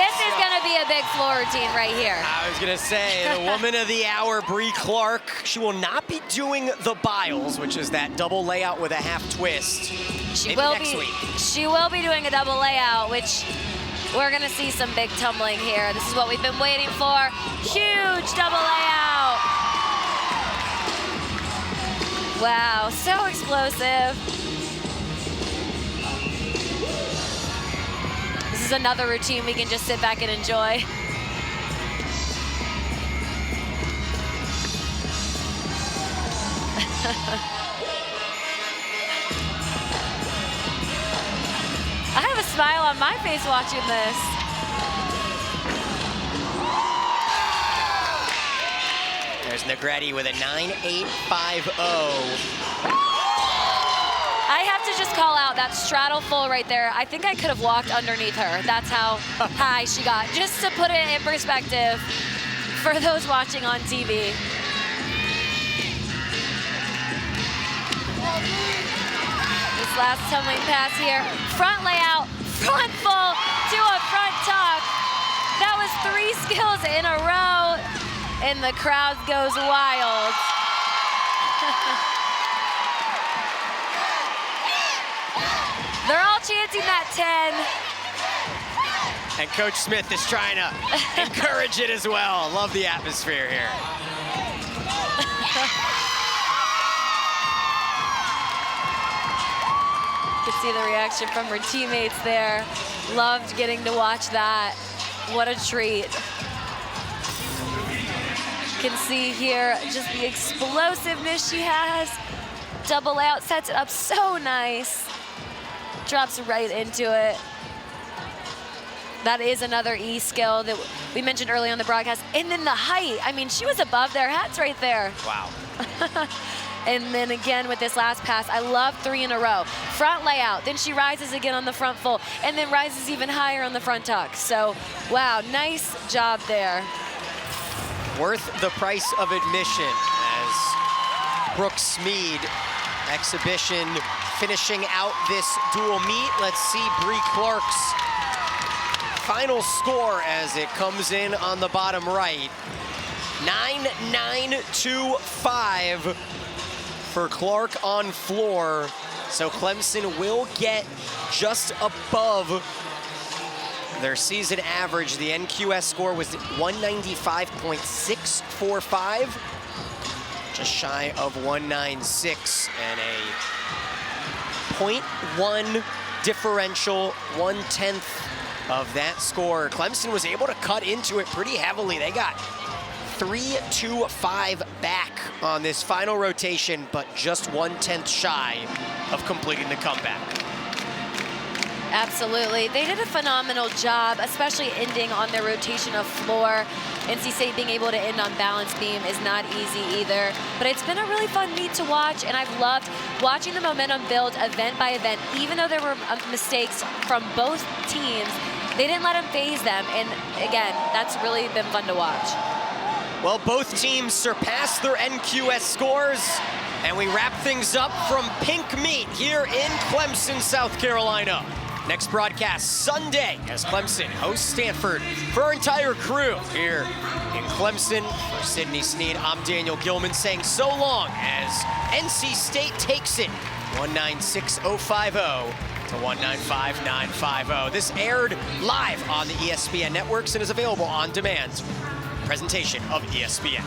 This is gonna be a big floor routine right here. I was gonna say, the woman of the hour, Bree Clark. She will not be doing the Biles, which is that double layout with a half twist. She Maybe will next be. week. She will be doing a double layout, which we're gonna see some big tumbling here. This is what we've been waiting for. Huge double layout. Wow, so explosive. This is another routine we can just sit back and enjoy. I have a smile on my face watching this. There's Negretti with a 9.850. I have to just call out that straddle full right there. I think I could have walked underneath her. That's how high she got. Just to put it in perspective for those watching on TV. This last tumbling pass here. Front layout, front full to a front tuck. That was 3 skills in a row, and the crowd goes wild. They're all chanting that 10. And Coach Smith is trying to encourage it as well. Love the atmosphere here. You can see the reaction from her teammates there. Loved getting to watch that. What a treat. You can see here just the explosiveness she has. Double out, sets it up so nice. Drops right into it. That is another E skill that we mentioned early on the broadcast. And then the height. I mean, she was above their heads right there. Wow. And then again with this last pass, I love 3 in a row. Front layout, then she rises again on the front full, and then rises even higher on the front tuck. So, wow, nice job there. Worth the price of admission as Brooke Smead exhibition finishing out this dual meet. Let's see Bree Clark's final score as it comes in on the bottom right. 9.925 for Clark on floor. So Clemson will get just above Their season average, the NQS score was 195.645, just shy of 196, and a 0.1 differential, 1/10 of that score. Clemson was able to cut into it pretty heavily. They got 3-5 back on this final rotation, but just 1/10 shy of completing the comeback. Absolutely. They did a phenomenal job, especially ending on their rotation of floor. NC State being able to end on balance beam is not easy either. But it's been a really fun meet to watch, and I've loved watching the momentum build event by event. Even though there were mistakes from both teams, they didn't let them phase them. And again, that's really been fun to watch. Well, both teams surpassed their NQS scores, and we wrap things up from Pink Meat here in Clemson, South Carolina. Next broadcast Sunday as Clemson hosts Stanford. For our entire crew here in Clemson, for Sydney Sneed, I'm Daniel Gilman saying so long as NC State takes it 196.050 to 195.950. This aired live on the ESPN networks and is available on demand. Presentation of ESPN.